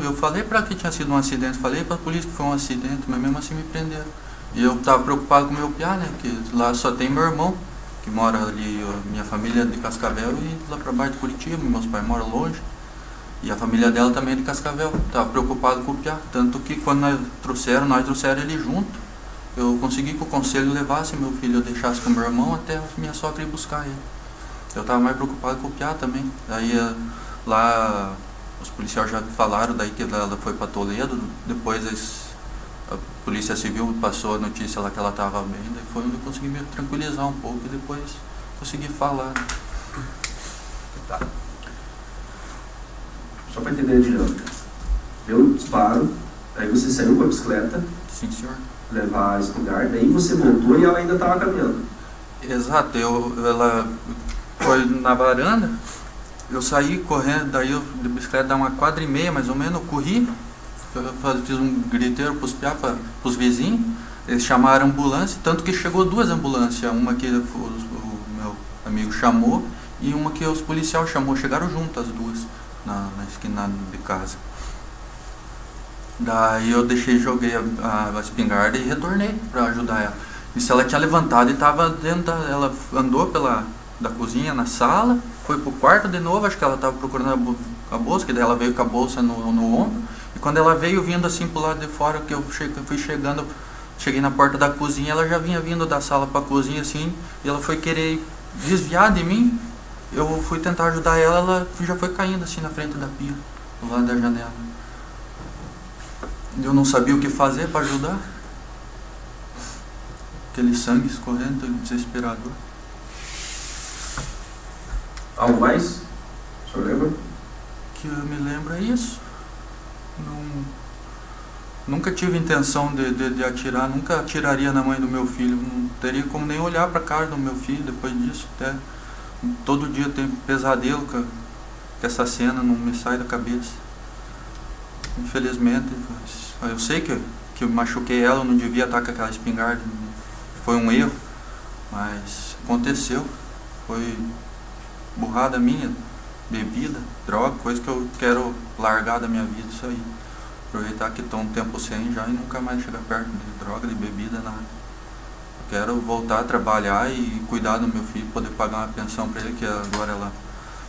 Eu falei para que tinha sido um acidente, falei para a polícia que foi um acidente, mas mesmo assim me prenderam. E eu estava preocupado com meu piá, né, que lá só tem meu irmão, que mora ali, minha família é de Cascavel e lá para baixo de Curitiba, meus pais moram longe. E a família dela também é de Cascavel. Estava preocupado com o piá, tanto que quando nós trouxeram ele junto. Eu consegui que o conselho levasse meu filho, eu deixasse com meu irmão até a minha sogra ir buscar ele. Eu estava mais preocupado com o piá também. Aí lá os policiais já falaram daí que ela foi para Toledo, depois a polícia civil passou a notícia lá que ela estava bem, daí foi onde eu consegui me tranquilizar um pouco e depois consegui falar. Tá. Só para entender a dinâmica. Deu um disparo, aí você saiu com a bicicleta, Sim, senhor. levar a espingarda, aí você voltou e ela ainda estava caminhando. Exato, ela foi na varanda, eu saí correndo, daí eu de bicicleta dá uma quadra e meia mais ou menos, eu corri, fiz um griteiro para os vizinhos, eles chamaram a ambulância, tanto que chegou 2 ambulâncias, uma que o meu amigo chamou e uma que os policiais chamou, chegaram juntas as duas na esquina de casa. Daí eu joguei a espingarda e retornei para ajudar ela. E se ela tinha levantado e estava dentro ela andou da cozinha na sala, foi pro quarto de novo, acho que ela estava procurando a bolsa, que daí ela veio com a bolsa no ombro, e quando ela veio vindo assim pro lado de fora, que eu fui chegando, cheguei na porta da cozinha, ela já vinha vindo da sala para a cozinha assim, e ela foi querer desviar de mim, eu fui tentar ajudar ela já foi caindo assim na frente da pia, do lado da janela. Eu não sabia o que fazer para ajudar. Aquele sangue escorrendo, desesperador. Algo mais? O senhor lembra? Que eu me lembro é isso. Nunca tive intenção de atirar, nunca atiraria na mãe do meu filho. Não teria como nem olhar para a cara do meu filho depois disso. Até todo dia eu tenho pesadelo com essa cena, não me sai da cabeça. Infelizmente, eu sei que eu machuquei ela, eu não devia estar com aquela espingarda, foi um erro, mas aconteceu, foi burrada minha, bebida, droga, coisa que eu quero largar da minha vida, isso aí. Aproveitar que estou um tempo sem já e nunca mais chegar perto de droga, de bebida, nada. Eu quero voltar a trabalhar e cuidar do meu filho, poder pagar uma pensão para ele, que agora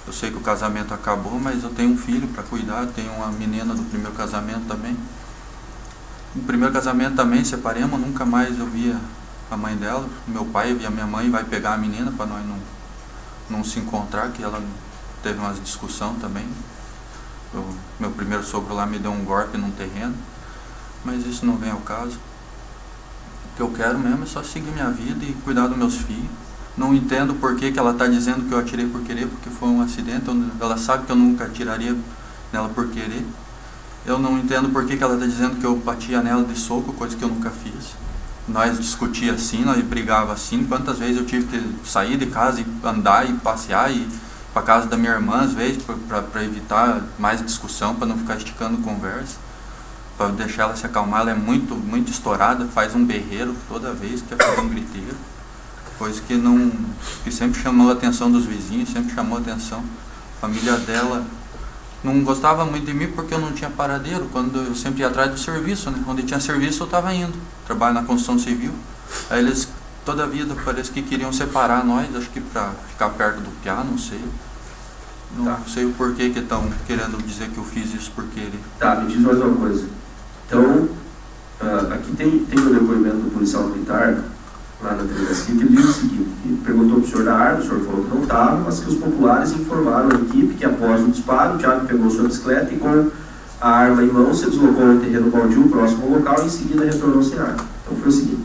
eu sei que o casamento acabou, mas eu tenho um filho para cuidar, tenho uma menina do primeiro casamento também. No primeiro casamento também separamos, nunca mais eu via a mãe dela, meu pai via minha mãe, vai pegar a menina para nós não se encontrar, que ela teve uma discussão também. Meu primeiro sogro lá me deu um golpe num terreno, mas isso não vem ao caso. O que eu quero mesmo é só seguir minha vida e cuidar dos meus filhos. Não entendo por que ela está dizendo que eu atirei por querer, porque foi um acidente, ela sabe que eu nunca atiraria nela por querer. Eu não entendo por que ela está dizendo que eu batia nela de soco, coisa que eu nunca fiz. Nós discutia assim, nós brigava assim, quantas vezes eu tive que sair de casa e andar e passear e ir para casa da minha irmã, às vezes, para evitar mais discussão, para não ficar esticando conversa, para deixar ela se acalmar. Ela é muito, muito estourada, faz um berreiro toda vez, quer fazer um griteiro. Coisa que sempre chamou a atenção dos vizinhos, sempre chamou a atenção. A família dela não gostava muito de mim porque eu não tinha paradeiro, quando eu sempre ia atrás do serviço, né? Onde tinha serviço eu estava indo, trabalho na construção civil. Aí eles, toda a vida, parece que queriam separar nós, acho que para ficar perto do piá, não sei. Não sei o porquê que estão querendo dizer que eu fiz isso por querer. Tá, me diz mais uma coisa. Então, aqui tem o depoimento do policial militar, lá na delegacia, que ele diz o seguinte, que perguntou para o senhor da arma, o senhor falou que não estava, mas que os populares informaram a equipe que após o disparo, o Thiago pegou sua bicicleta e com a arma em mão se deslocou ao terreno baldio próximo ao local e em seguida retornou sem arma. Então foi o seguinte,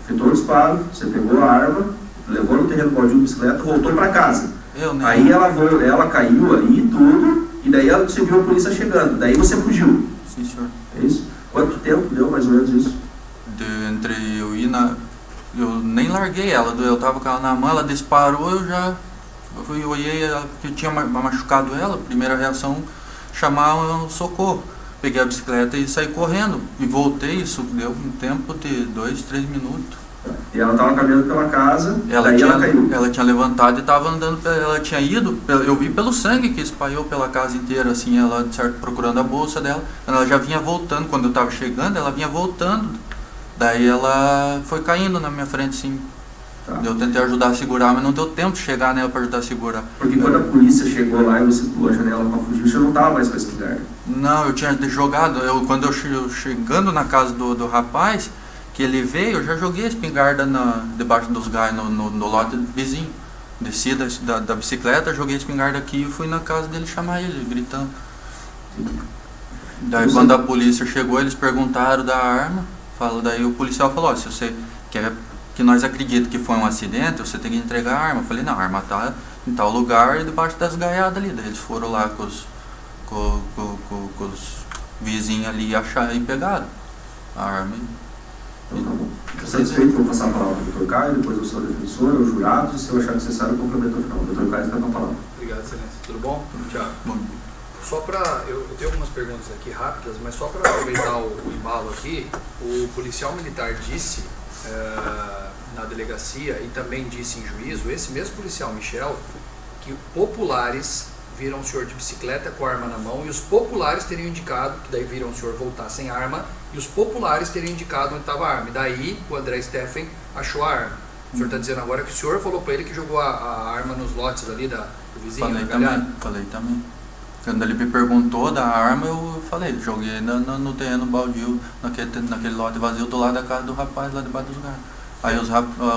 efetuou o disparo, você pegou a arma, levou no terreno baldio a bicicleta, voltou para casa. Aí ela caiu ali e tudo, e daí você viu a polícia chegando, daí você fugiu. Sim, senhor. É isso? Quanto tempo deu mais ou menos isso? Entre eu ir na... Eu nem larguei ela, eu tava com ela na mão, ela disparou, eu olhei que eu tinha machucado ela, primeira reação, chamar um socorro. Peguei a bicicleta e saí correndo, e voltei, isso deu um tempo de 2, 3 minutos. E ela estava caminhando pela casa, Ela daí ela caiu. ela tinha levantado e estava andando, ela tinha ido, eu vi pelo sangue que espalhou pela casa inteira, assim, ela certo, procurando a bolsa dela, ela já vinha voltando, quando eu estava chegando, ela vinha voltando, daí ela foi caindo na minha frente, assim. Tá. Eu tentei ajudar a segurar, mas não deu tempo de chegar nela para ajudar a segurar. Porque quando a polícia chegou lá e você pulou a janela para fugir, você não estava mais com a espingarda. Não, eu tinha jogado, quando eu chegando na casa do rapaz, que ele veio, eu já joguei a espingarda debaixo dos galhos no lote vizinho. Desci da bicicleta, joguei a espingarda aqui e fui na casa dele chamar ele, gritando. Daí quando a polícia chegou, eles perguntaram da arma, daí o policial falou, ó, se você quer que nós acreditamos que foi um acidente, você tem que entregar a arma. Eu falei, não, a arma tá em tal lugar e debaixo das gaiadas ali. Daí eles foram lá com os vizinhos ali e acharam e pegaram a arma. Então, tá bom. Satisfeito, vou passar a palavra ao Dr. Caio, depois ao seu defensor, aos jurados, e se eu achar necessário, o complemento final. O Dr. Caio está com a palavra. Obrigado, excelência. Tudo bom? Tiago. Bom, Só para... Eu tenho algumas perguntas aqui rápidas, mas só para aproveitar o embalo aqui, o policial militar disse na delegacia e também disse em juízo, esse mesmo policial, Michel, que populares viram o senhor de bicicleta com a arma na mão e os populares teriam indicado, que daí viram o senhor voltar sem arma, e os populares teriam indicado onde estava a arma. E daí o André Steffen achou a arma. O senhor está dizendo agora que o senhor falou para ele que jogou a arma nos lotes ali do vizinho? falei também. Quando ele me perguntou da arma, eu falei, joguei no terreno baldio, naquele lote vazio do lado da casa do rapaz, lá debaixo dos galhos. Aí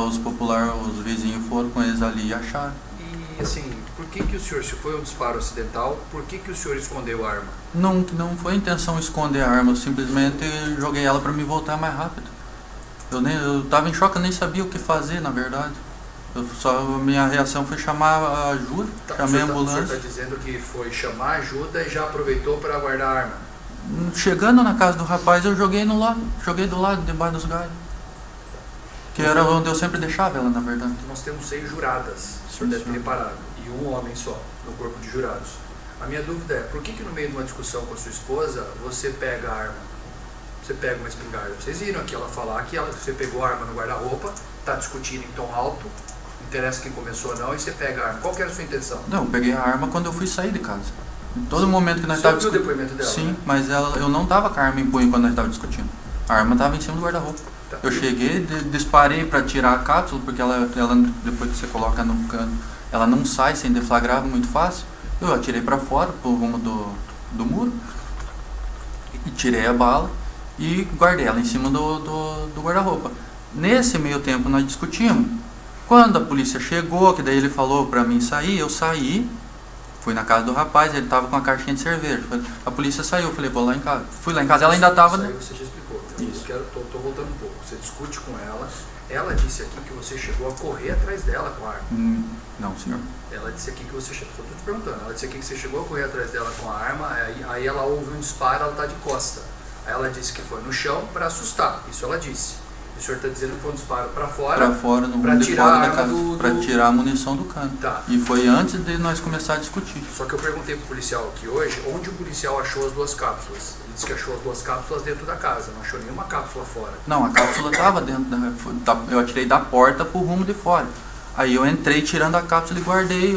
os populares, os vizinhos foram com eles ali e acharam. E assim, por que o senhor, se foi um disparo acidental, por que o senhor escondeu a arma? Não foi a intenção esconder a arma, eu simplesmente joguei ela para me voltar mais rápido. Eu estava em choque, eu nem sabia o que fazer, na verdade. Minha reação foi chamar a ajuda, chamei a ambulância. O senhor está dizendo que foi chamar ajuda e já aproveitou para guardar a arma? Chegando na casa do rapaz, eu joguei do lado, debaixo dos galhos. Que era onde eu sempre deixava ela, na verdade. Nós temos 6 juradas, o senhor deve ter reparado, e um homem só no corpo de jurados. A minha dúvida é, por que no meio de uma discussão com a sua esposa, você pega a arma? Você pega uma espingarda. Vocês viram aqui ela falar que você pegou a arma no guarda-roupa, está discutindo em tom alto, não interessa quem começou ou não, e você pega a arma. Qual que era a sua intenção? Não, eu peguei a arma quando eu fui sair de casa. Em todo momento que nós Você estávamos ouviu o depoimento dela? Sim, Né? mas eu não estava com a arma em punho quando nós estávamos discutindo. A arma estava em cima do guarda-roupa. Tá. Eu cheguei, disparei para tirar a cápsula, porque ela, depois que você coloca no cano, ela não sai sem deflagrar muito fácil. Eu atirei para fora, pro rumo do muro, e tirei a bala e guardei ela em cima do guarda-roupa. Nesse meio tempo nós discutimos. Quando a polícia chegou, que daí ele falou para mim sair, eu saí, fui na casa do rapaz, ele estava com uma caixinha de cerveja. A polícia saiu, eu falei, vou lá em casa. Fui lá em casa, ela ainda estava... Isso aí você já explicou. Isso. Tô voltando um pouco. Você discute com ela. Ela disse aqui que você chegou a correr atrás dela com a arma. Não, senhor. Ela disse aqui que você chegou... Estou te perguntando. Ela disse aqui que você chegou a correr atrás dela com a arma, aí ela ouve um disparo, ela está de costa. Aí ela disse que foi no chão para assustar. Isso ela disse. O senhor está dizendo que foi um disparo para fora? Para fora, no pra de tirar fora a da arma casa, para tirar a munição do cano. Tá. E foi antes de nós começar a discutir. Só que eu perguntei pro policial aqui hoje, onde o policial achou as 2 cápsulas. Ele disse que achou as 2 cápsulas dentro da casa, não achou nenhuma cápsula fora. Não, a cápsula estava dentro eu atirei da porta pro rumo de fora. Aí eu entrei tirando a cápsula e guardei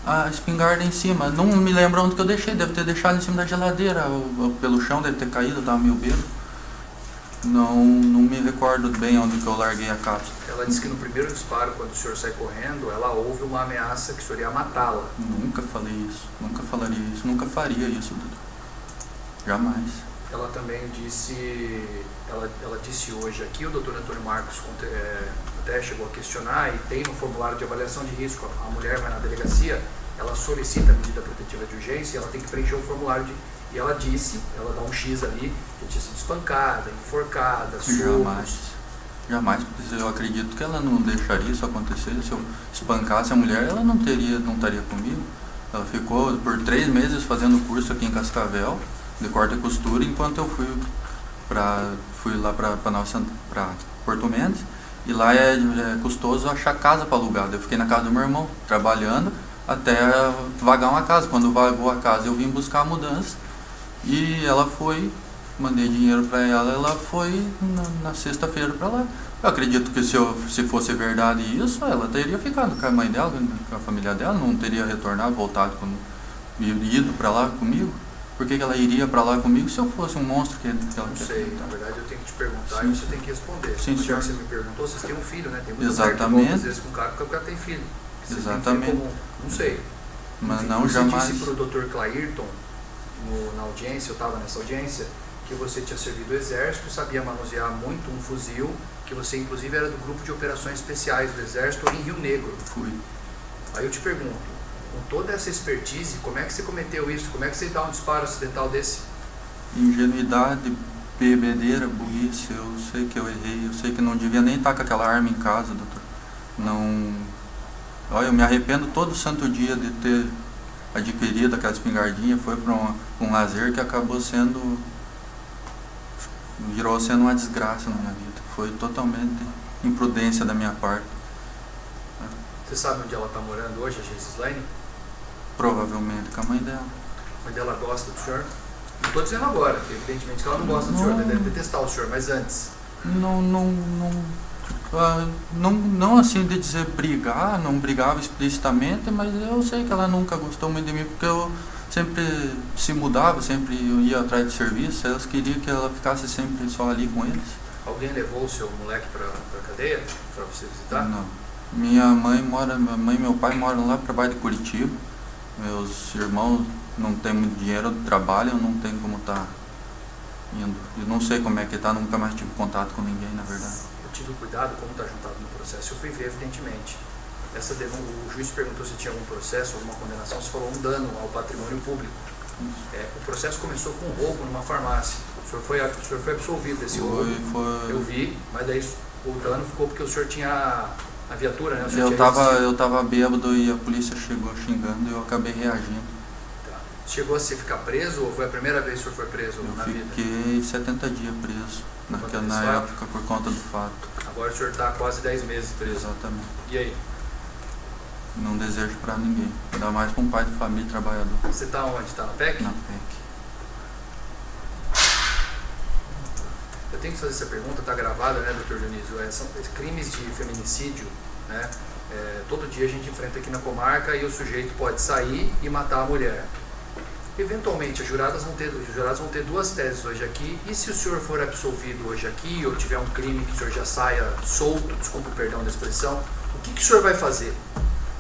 a espingarda em cima. Não me lembro onde que eu deixei, deve ter deixado em cima da geladeira, pelo chão, deve ter caído, eu tava meio bêbado. Não me recordo bem onde que eu larguei a cápsula. Ela disse que no primeiro disparo, quando o senhor sai correndo, ela ouve uma ameaça que o senhor ia matá-la. Nunca falei isso, nunca falaria isso, nunca faria isso, Dudu. Jamais. Ela também disse, ela disse hoje aqui, o doutor Antônio Marcos até chegou a questionar, e tem no formulário de avaliação de risco, a mulher vai na delegacia, ela solicita a medida protetiva de urgência, ela tem que preencher o formulário e ela disse, ela dá um X ali, que tinha sido espancada, enforcada, socos. Jamais, eu acredito que ela não deixaria isso acontecer. Se eu espancasse a mulher, ela não estaria comigo. Ela ficou por 3 meses fazendo curso aqui em Cascavel, de corte e costura, enquanto eu fui lá para Porto Mendes, e lá é custoso achar casa para alugar. Eu fiquei na casa do meu irmão, trabalhando, até vagar uma casa. Quando vagou a casa, eu vim buscar a mudança, e ela foi, mandei dinheiro para ela, ela foi na sexta-feira para lá. Eu acredito que se fosse verdade isso, ela teria ficado com a mãe dela, com a família dela, não teria retornado, voltado, ido para lá comigo. Por que ela iria para lá comigo se eu fosse um monstro que ela Não sei, na verdade eu tenho que te perguntar Sim. e você tem que responder. Sim, Já senhor. que você me perguntou, vocês têm um filho, né? Tem muita Exatamente. mulher que volta às vezes com o cara porque o cara tem filho. Vocês têm Exatamente. filho comum. Não sei. Mas Enfim, não, você jamais. disse para o Dr. Clairton, na audiência, eu estava nessa audiência, que você tinha servido o exército, sabia manusear muito um fuzil, que você inclusive era do grupo de operações especiais do exército em Rio Negro. Fui. Aí eu te pergunto, com toda essa expertise, como é que você cometeu isso? Como é que você dá um disparo acidental desse? Ingenuidade, bebedeira, burrice, eu sei que eu errei, eu sei que não devia nem estar com aquela arma em casa, doutor. Não. Olha, eu me arrependo todo santo dia de ter adquirido aquela espingardinha, foi para um lazer que acabou virou sendo uma desgraça na minha vida. Foi totalmente imprudência da minha parte. Você sabe onde ela está morando hoje, a Gislaine? Provavelmente com a mãe dela. Onde ela gosta do senhor? Não estou dizendo agora, evidentemente que ela não gosta do senhor, ela deve detestar o senhor, mas antes. Não assim de dizer brigar, não brigava explicitamente, mas eu sei que ela nunca gostou muito de mim, porque eu sempre se mudava, sempre ia atrás de serviço, elas queriam que ela ficasse sempre só ali com eles. Alguém levou o seu moleque para a cadeia, para você visitar? Não. Minha mãe e meu pai moram lá para baixo de Curitiba, meus irmãos não têm muito dinheiro, trabalham, não tem como estar indo. Eu não sei como é que tá, nunca mais tive contato com ninguém, na verdade. Eu tive cuidado, como está juntado no processo, eu fui ver, evidentemente. O juiz perguntou se tinha algum processo, alguma condenação, se falou um dano ao patrimônio público. O processo começou com um roubo numa farmácia. O senhor foi absolvido desse roubo. Eu vi, mas daí o dano ficou porque o senhor tinha a viatura, né? Eu tava bêbado e a polícia chegou xingando e eu acabei reagindo. Tá. Chegou a ficar preso ou foi a primeira vez que o senhor foi preso na vida? Eu fiquei 70 dias preso na época por conta do fato. Agora o senhor está quase 10 meses preso. Exatamente. E aí? Não desejo para ninguém, ainda mais para um pai de família trabalhador. Você está onde? Está na PEC? Na PEC. Eu tenho que fazer essa pergunta, está gravada, né, doutor Dionísio? São crimes de feminicídio, né? Todo dia a gente enfrenta aqui na comarca e o sujeito pode sair e matar a mulher. Eventualmente, os jurados vão ter duas teses hoje aqui, e se o senhor for absolvido hoje aqui, ou tiver um crime que o senhor já saia solto, desculpa o perdão da expressão, o que o senhor vai fazer?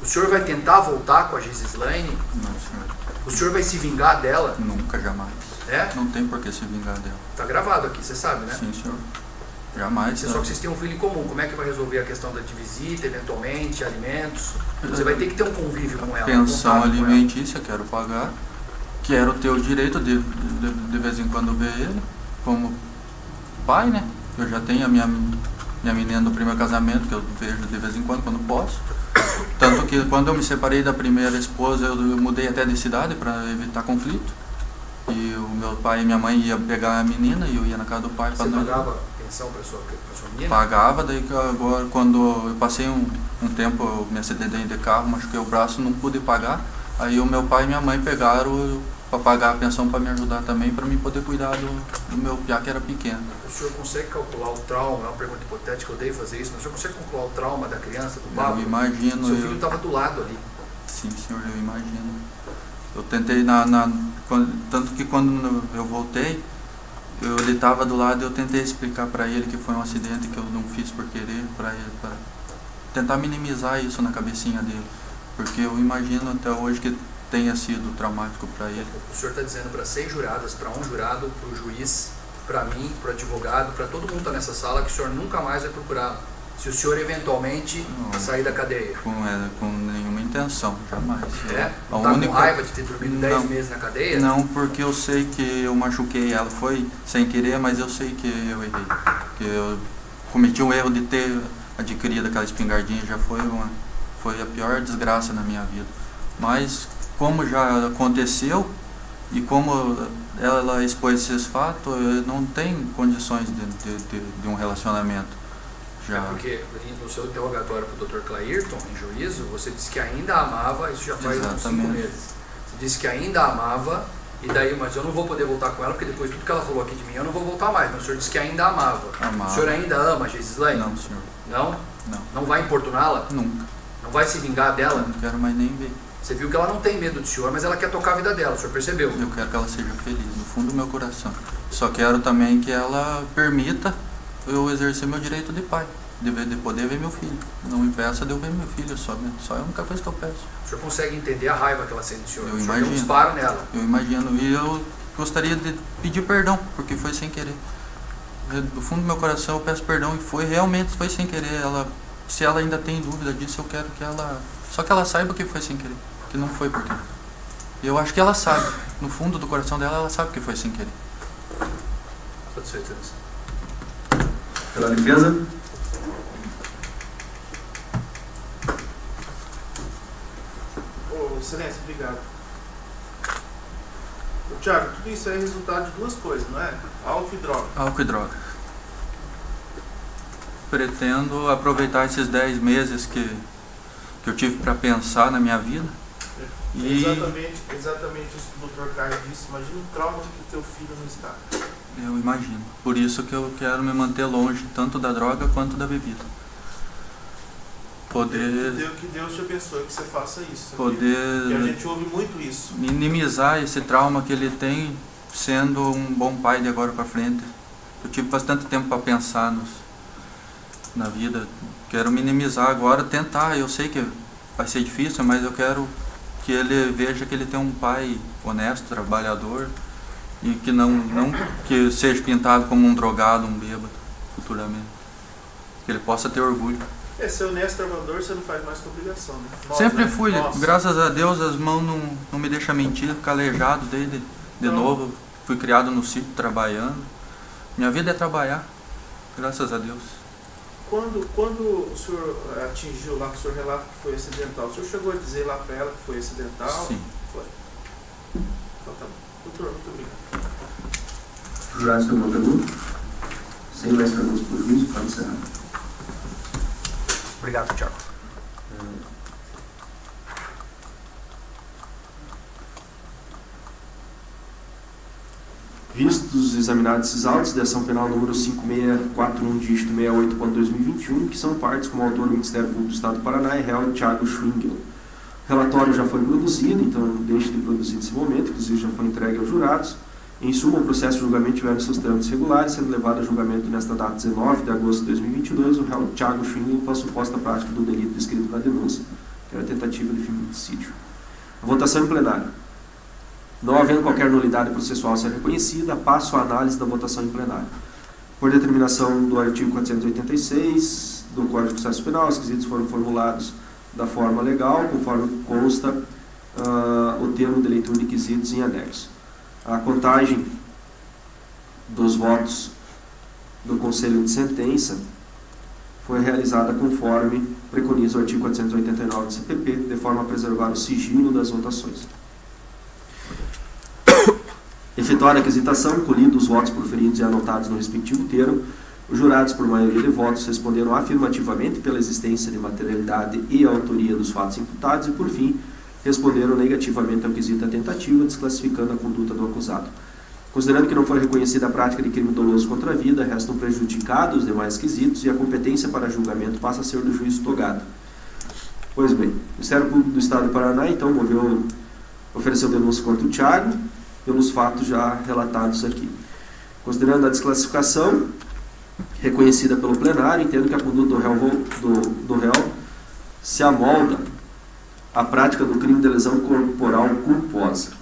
O senhor vai tentar voltar com a Gislaine? Não, senhor. O senhor vai se vingar dela? Nunca, jamais. Não tem por que se vingar dela. Tá gravado aqui, você sabe, né? Sim, senhor. Jamais. Só que vocês têm um filho em comum, como é que vai resolver a questão de visita, eventualmente, alimentos? Você vai ter que ter um convívio com ela. Pensão alimentícia, quero pagar. Quero ter o direito de vez em quando ver ele como pai, né? Eu já tenho a minha menina do primeiro casamento, que eu vejo de vez em quando posso. Tanto que quando eu me separei da primeira esposa, eu mudei até de cidade para evitar conflito. E o meu pai e minha mãe iam pegar a menina e eu ia na casa do pai. Você pagava pensão para sua menina? Pagava, daí agora quando eu passei um tempo, eu me acidentei de carro, machuquei o braço, não pude pagar. Aí o meu pai e minha mãe pegaram para pagar a pensão para me ajudar também, para mim poder cuidar do meu piá que era pequeno. O senhor consegue calcular o trauma? É uma pergunta hipotética, eu odeio fazer isso, mas o senhor consegue calcular o trauma da criança, do Pablo? Eu imagino. Seu filho estava do lado ali. Sim, senhor, eu imagino. Eu tentei, tanto que quando eu voltei, ele estava do lado e eu tentei explicar para ele que foi um acidente que eu não fiz por querer, para tentar minimizar isso na cabecinha dele. Porque eu imagino até hoje que tenha sido traumático para ele. O senhor está dizendo para 6 juradas, para um jurado, para o juiz, para mim, para o advogado, para todo mundo que está nessa sala, que o senhor nunca mais vai procurá-lo. Se o senhor eventualmente sair da cadeia. Com nenhuma intenção, jamais. Não está com raiva de ter dormido 10 meses na cadeia? Não, porque eu sei que eu machuquei ela. Foi sem querer, mas eu sei que eu errei. Que eu cometi o erro de ter adquirido aquela espingardinha, já foi a pior desgraça na minha vida. Mas como já aconteceu, E como ela expôs esses fatos, eu não tem condições de um relacionamento. É Já. porque no seu interrogatório para o Dr. Clairton, em juízo, você disse que ainda amava, isso já faz uns 5 Exatamente. meses. Você disse que ainda amava, e daí, mas eu não vou poder voltar com ela, porque depois de tudo que ela falou aqui de mim, eu não vou voltar mais. Mas o senhor disse que ainda amava. Amava. O senhor ainda ama a Geislane? Não, senhor. Não? Não. Não vai importuná-la? Nunca. Não vai se vingar dela? Não quero mais nem ver. Você viu que ela não tem medo do senhor, mas ela quer tocar a vida dela, o senhor percebeu? Eu quero que ela seja feliz, no fundo do meu coração. Só quero também que ela permita eu exercer meu direito de pai, de poder ver meu filho. Não me peça de eu ver meu filho só é a única coisa que eu peço. O senhor consegue entender a raiva que ela sente do senhor? Eu O senhor deu um imagino. disparo nela. Eu imagino, e eu gostaria de pedir perdão, porque foi sem querer. Do fundo do meu coração eu peço perdão e realmente foi sem querer. Se ela ainda tem dúvida disso, eu quero que ela... Só que ela saiba que foi sem querer, que não foi por querer. Eu acho que ela sabe, no fundo do coração dela, ela sabe que foi sem querer. Satisfeito nisso. Pela defesa? Ô, Excelência, obrigado. Ô, Thiago, tudo isso é resultado de duas coisas, não é? Álcool e droga. Álcool e droga. Pretendo aproveitar esses 10 meses que eu tive para pensar na minha vida. E Exatamente isso que o Dr. Caio disse. Imagina o trauma que o teu filho não está. eu imagino. Por isso que eu quero me manter longe, tanto da droga quanto da bebida. Que Deus te abençoe que você faça isso. Poder Porque a gente ouve muito isso. minimizar esse trauma que ele tem, sendo um bom pai de agora para frente. Eu tive bastante tempo para pensar na vida. Quero minimizar agora, tentar. Eu sei que vai ser difícil, mas eu quero que ele veja que ele tem um pai honesto, trabalhador, e que não que seja pintado como um drogado, um bêbado, futuramente. Que ele possa ter orgulho. Ser honesto trabalhador, você não faz mais que obrigação, né? Sempre né? fui, Nós. graças a Deus as mãos não me deixam mentir, calejado desde de Não. novo. Fui criado no sítio trabalhando. Minha vida é trabalhar, graças a Deus. Quando o senhor atingiu lá, que o senhor relata que foi acidental, o senhor chegou a dizer lá para ela que foi acidental? Sim. Foi. Então tá bom. Doutor, muito obrigado. Jurados, tem alguma pergunta? Sem mais perguntas por juízo, pode encerrar. Obrigado, Thiago. Vistos examinados esses autos de ação penal número 5641, dígito 68.2021, que são partes como autor do Ministério Público do Estado do Paraná e réu Thiago Schwingel. O relatório já foi produzido, então não deixe de produzir nesse momento, inclusive já foi entregue aos jurados. Em suma, o processo de julgamento tiveram seus trâmites regulares, sendo levado a julgamento nesta data 19 de agosto de 2022, o réu Thiago Schwingel com a suposta prática do delito descrito na denúncia, que era a tentativa de feminicídio. A votação em plenário. Não havendo qualquer nulidade processual a ser reconhecida, passo à análise da votação em plenário. Por determinação do artigo 486 do Código de Processo Penal, os quesitos foram formulados da forma legal, conforme consta o termo de leitura de quesitos em anexo. A contagem dos votos do Conselho de Sentença foi realizada conforme preconiza o artigo 489 do CPP, de forma a preservar o sigilo das votações. Efetuada a aquisitação, colhidos os votos proferidos e anotados no respectivo termo, os jurados, por maioria de votos, responderam afirmativamente pela existência de materialidade e autoria dos fatos imputados e, por fim, responderam negativamente ao quesito da tentativa, desclassificando a conduta do acusado. Considerando que não foi reconhecida a prática de crime doloso contra a vida, restam prejudicados os demais quesitos e a competência para julgamento passa a ser do juiz togado. Pois bem, o Ministério Público do Estado do Paraná, então, ofereceu denúncia contra o Thiago, pelos fatos já relatados aqui. Considerando a desclassificação reconhecida pelo plenário, entendo que a conduta do réu se amolda à prática do crime de lesão corporal culposa.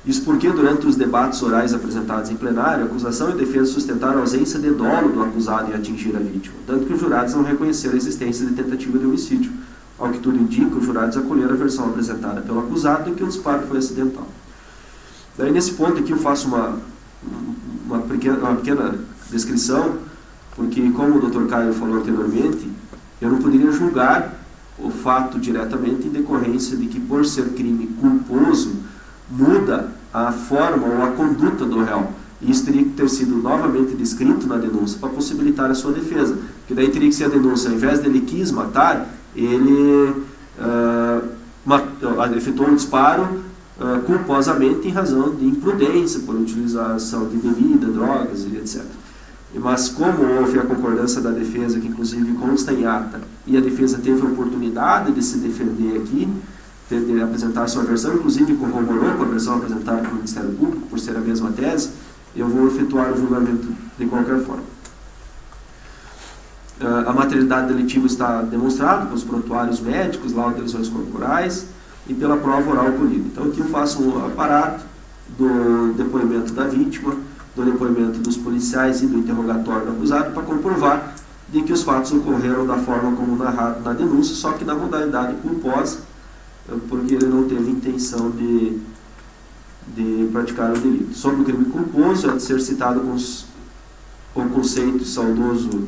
Isso porque, durante os debates orais apresentados em plenário, a acusação e a defesa sustentaram a ausência de dolo do acusado em atingir a vítima, tanto que os jurados não reconheceram a existência de tentativa de homicídio. Ao que tudo indica, os jurados acolheram a versão apresentada pelo acusado de que o disparo foi acidental. Daí, nesse ponto aqui, eu faço uma pequena descrição, porque, como o Dr. Caio falou anteriormente, eu não poderia julgar o fato diretamente em decorrência de que, por ser crime culposo, muda a forma ou a conduta do réu. E isso teria que ter sido novamente descrito na denúncia para possibilitar a sua defesa. Porque daí teria que ser a denúncia, ao invés de ele quis matar, ele efetuou um disparo culposamente em razão de imprudência, por utilização de bebida, drogas e etc. Mas como houve a concordância da defesa, que inclusive consta em ata, e a defesa teve a oportunidade de se defender aqui, de apresentar sua versão, inclusive corroborou com a versão apresentada pelo Ministério Público, por ser a mesma tese, eu vou efetuar o julgamento de qualquer forma. A materialidade delitiva está demonstrada pelos prontuários médicos, laudo de lesões corporais e pela prova oral colhida. Então aqui eu faço um aparato do depoimento da vítima, do depoimento dos policiais e do interrogatório do acusado para comprovar de que os fatos ocorreram da forma como narrado na denúncia, só que na modalidade culposa, porque ele não teve intenção de praticar o delito. Sobre o crime culposo, é de ser citado o conceito saudoso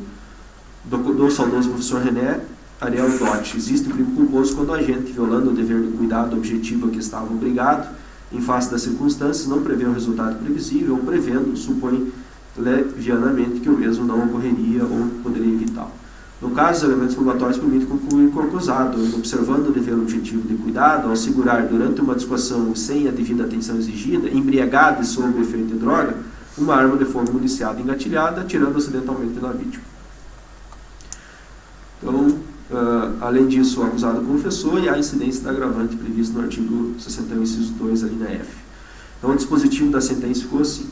do saudoso professor René Ariel Dotti. Existe o crime culposo quando o agente, violando o dever de cuidado objetivo a que estava obrigado, em face das circunstâncias, não prevê o resultado previsível, ou prevendo, supõe levianamente que o mesmo não ocorreria ou poderia evitá-lo. No caso, os elementos probatórios permitem concluir que o acusado, observando o dever objetivo de cuidado, ao segurar durante uma discussão sem a devida atenção exigida, embriagado e sob o efeito de droga, uma arma de fogo municiada e engatilhada, atirando acidentalmente na vítima. Então, além disso, o acusado confessou e há incidência da agravante prevista no artigo 61, inciso 2, a linha F. Então, o dispositivo da sentença ficou assim: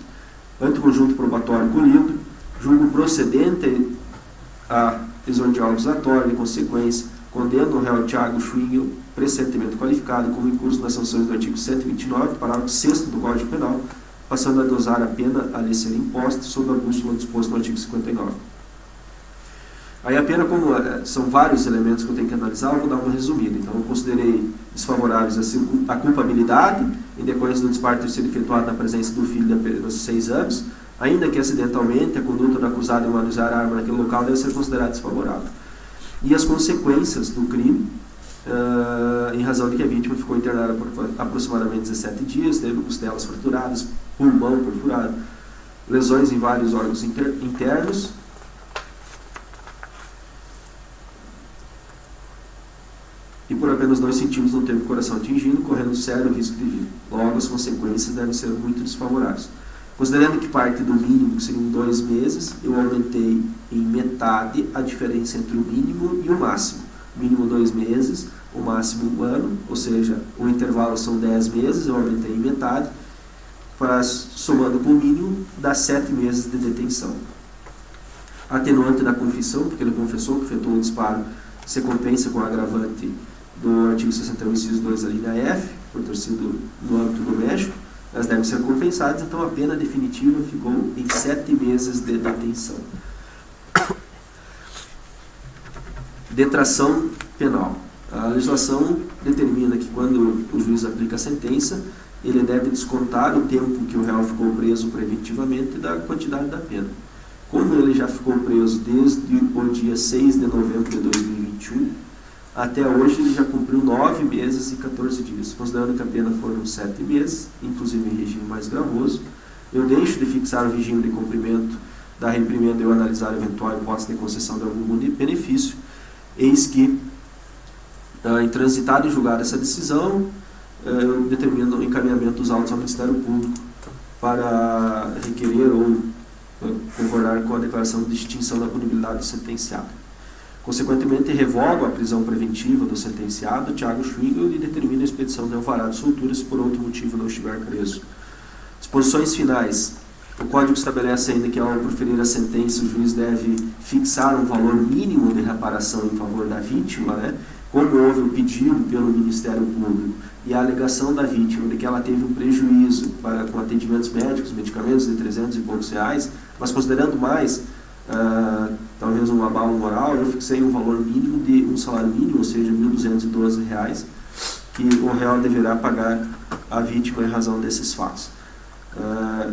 ante o conjunto probatório colhido, julgo procedente a exordial acusatório, de consequência, condena o réu Thiago Schwingel, presentemente qualificado como incurso nas sanções do artigo 129, parágrafo 6º do Código Penal, passando a dosar a pena a lhe ser imposta sob a bússola disposto no artigo 59. Aí a pena, como são vários elementos que eu tenho que analisar, eu vou dar uma resumida. Então, eu considerei desfavoráveis a culpabilidade, em decorrência do disparo ter sido efetuado na presença do filho de apenas 6 anos, ainda que acidentalmente a conduta do acusado em manusear a arma naquele local deve ser considerada desfavorável. E as consequências do crime, em razão de que a vítima ficou internada por aproximadamente 17 dias, teve costelas fraturadas, pulmão perfurado, lesões em vários órgãos internos, e por apenas 2 centímetros não teve o coração atingido, correndo sério risco de vida. Logo, as consequências devem ser muito desfavoráveis. Considerando que parte do mínimo, que seriam 2 meses, eu aumentei em metade a diferença entre o mínimo e o máximo. Mínimo 2 meses, o máximo 1 ano, ou seja, o intervalo são 10 meses, eu aumentei em metade, para, somando com o mínimo, dá 7 meses de detenção. Atenuante da confissão, porque ele confessou que efetuou o disparo, se compensa com o agravante do artigo 61, inciso 2, da linha F, por ter sido no âmbito doméstico, elas devem ser compensadas, então a pena definitiva ficou em 7 meses de detenção. Detração penal. A legislação determina que quando o juiz aplica a sentença, ele deve descontar o tempo que o réu ficou preso preventivamente da quantidade da pena. Como ele já ficou preso desde o dia 6 de novembro de 2021, até hoje ele já cumpriu 9 meses e 14 dias. Considerando que a pena foram 7 meses, inclusive em regime mais gravoso, eu deixo de fixar o regime de cumprimento da reprimenda e eu analisar a eventual hipótese de concessão de algum benefício. Eis que, intransitado e julgada essa decisão, eu determino o encaminhamento dos autos ao Ministério Público para requerer ou concordar com a declaração de extinção da punibilidade do sentenciado. Consequentemente, revogo a prisão preventiva do sentenciado, Thiago Schwingel, e determino a expedição de alvará de soltura se por outro motivo não estiver preso. Disposições finais. O Código estabelece ainda que, ao proferir a sentença, o juiz deve fixar um valor mínimo de reparação em favor da vítima, né? Como houve o pedido pelo Ministério Público e a alegação da vítima de que ela teve um prejuízo com atendimentos médicos, medicamentos de 300 e poucos reais, mas considerando mais, talvez um abalo moral, eu fixei um valor mínimo de um salário mínimo, ou seja, R$ 1.212, que o réu deverá pagar à vítima em razão desses fatos.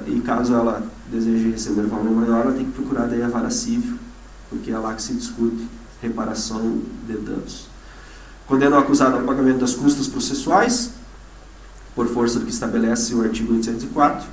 E caso ela deseje receber valor maior, ela tem que procurar daí a vara civil, porque é lá que se discute reparação de danos. Condena o acusado ao pagamento das custas processuais, por força do que estabelece o artigo 804,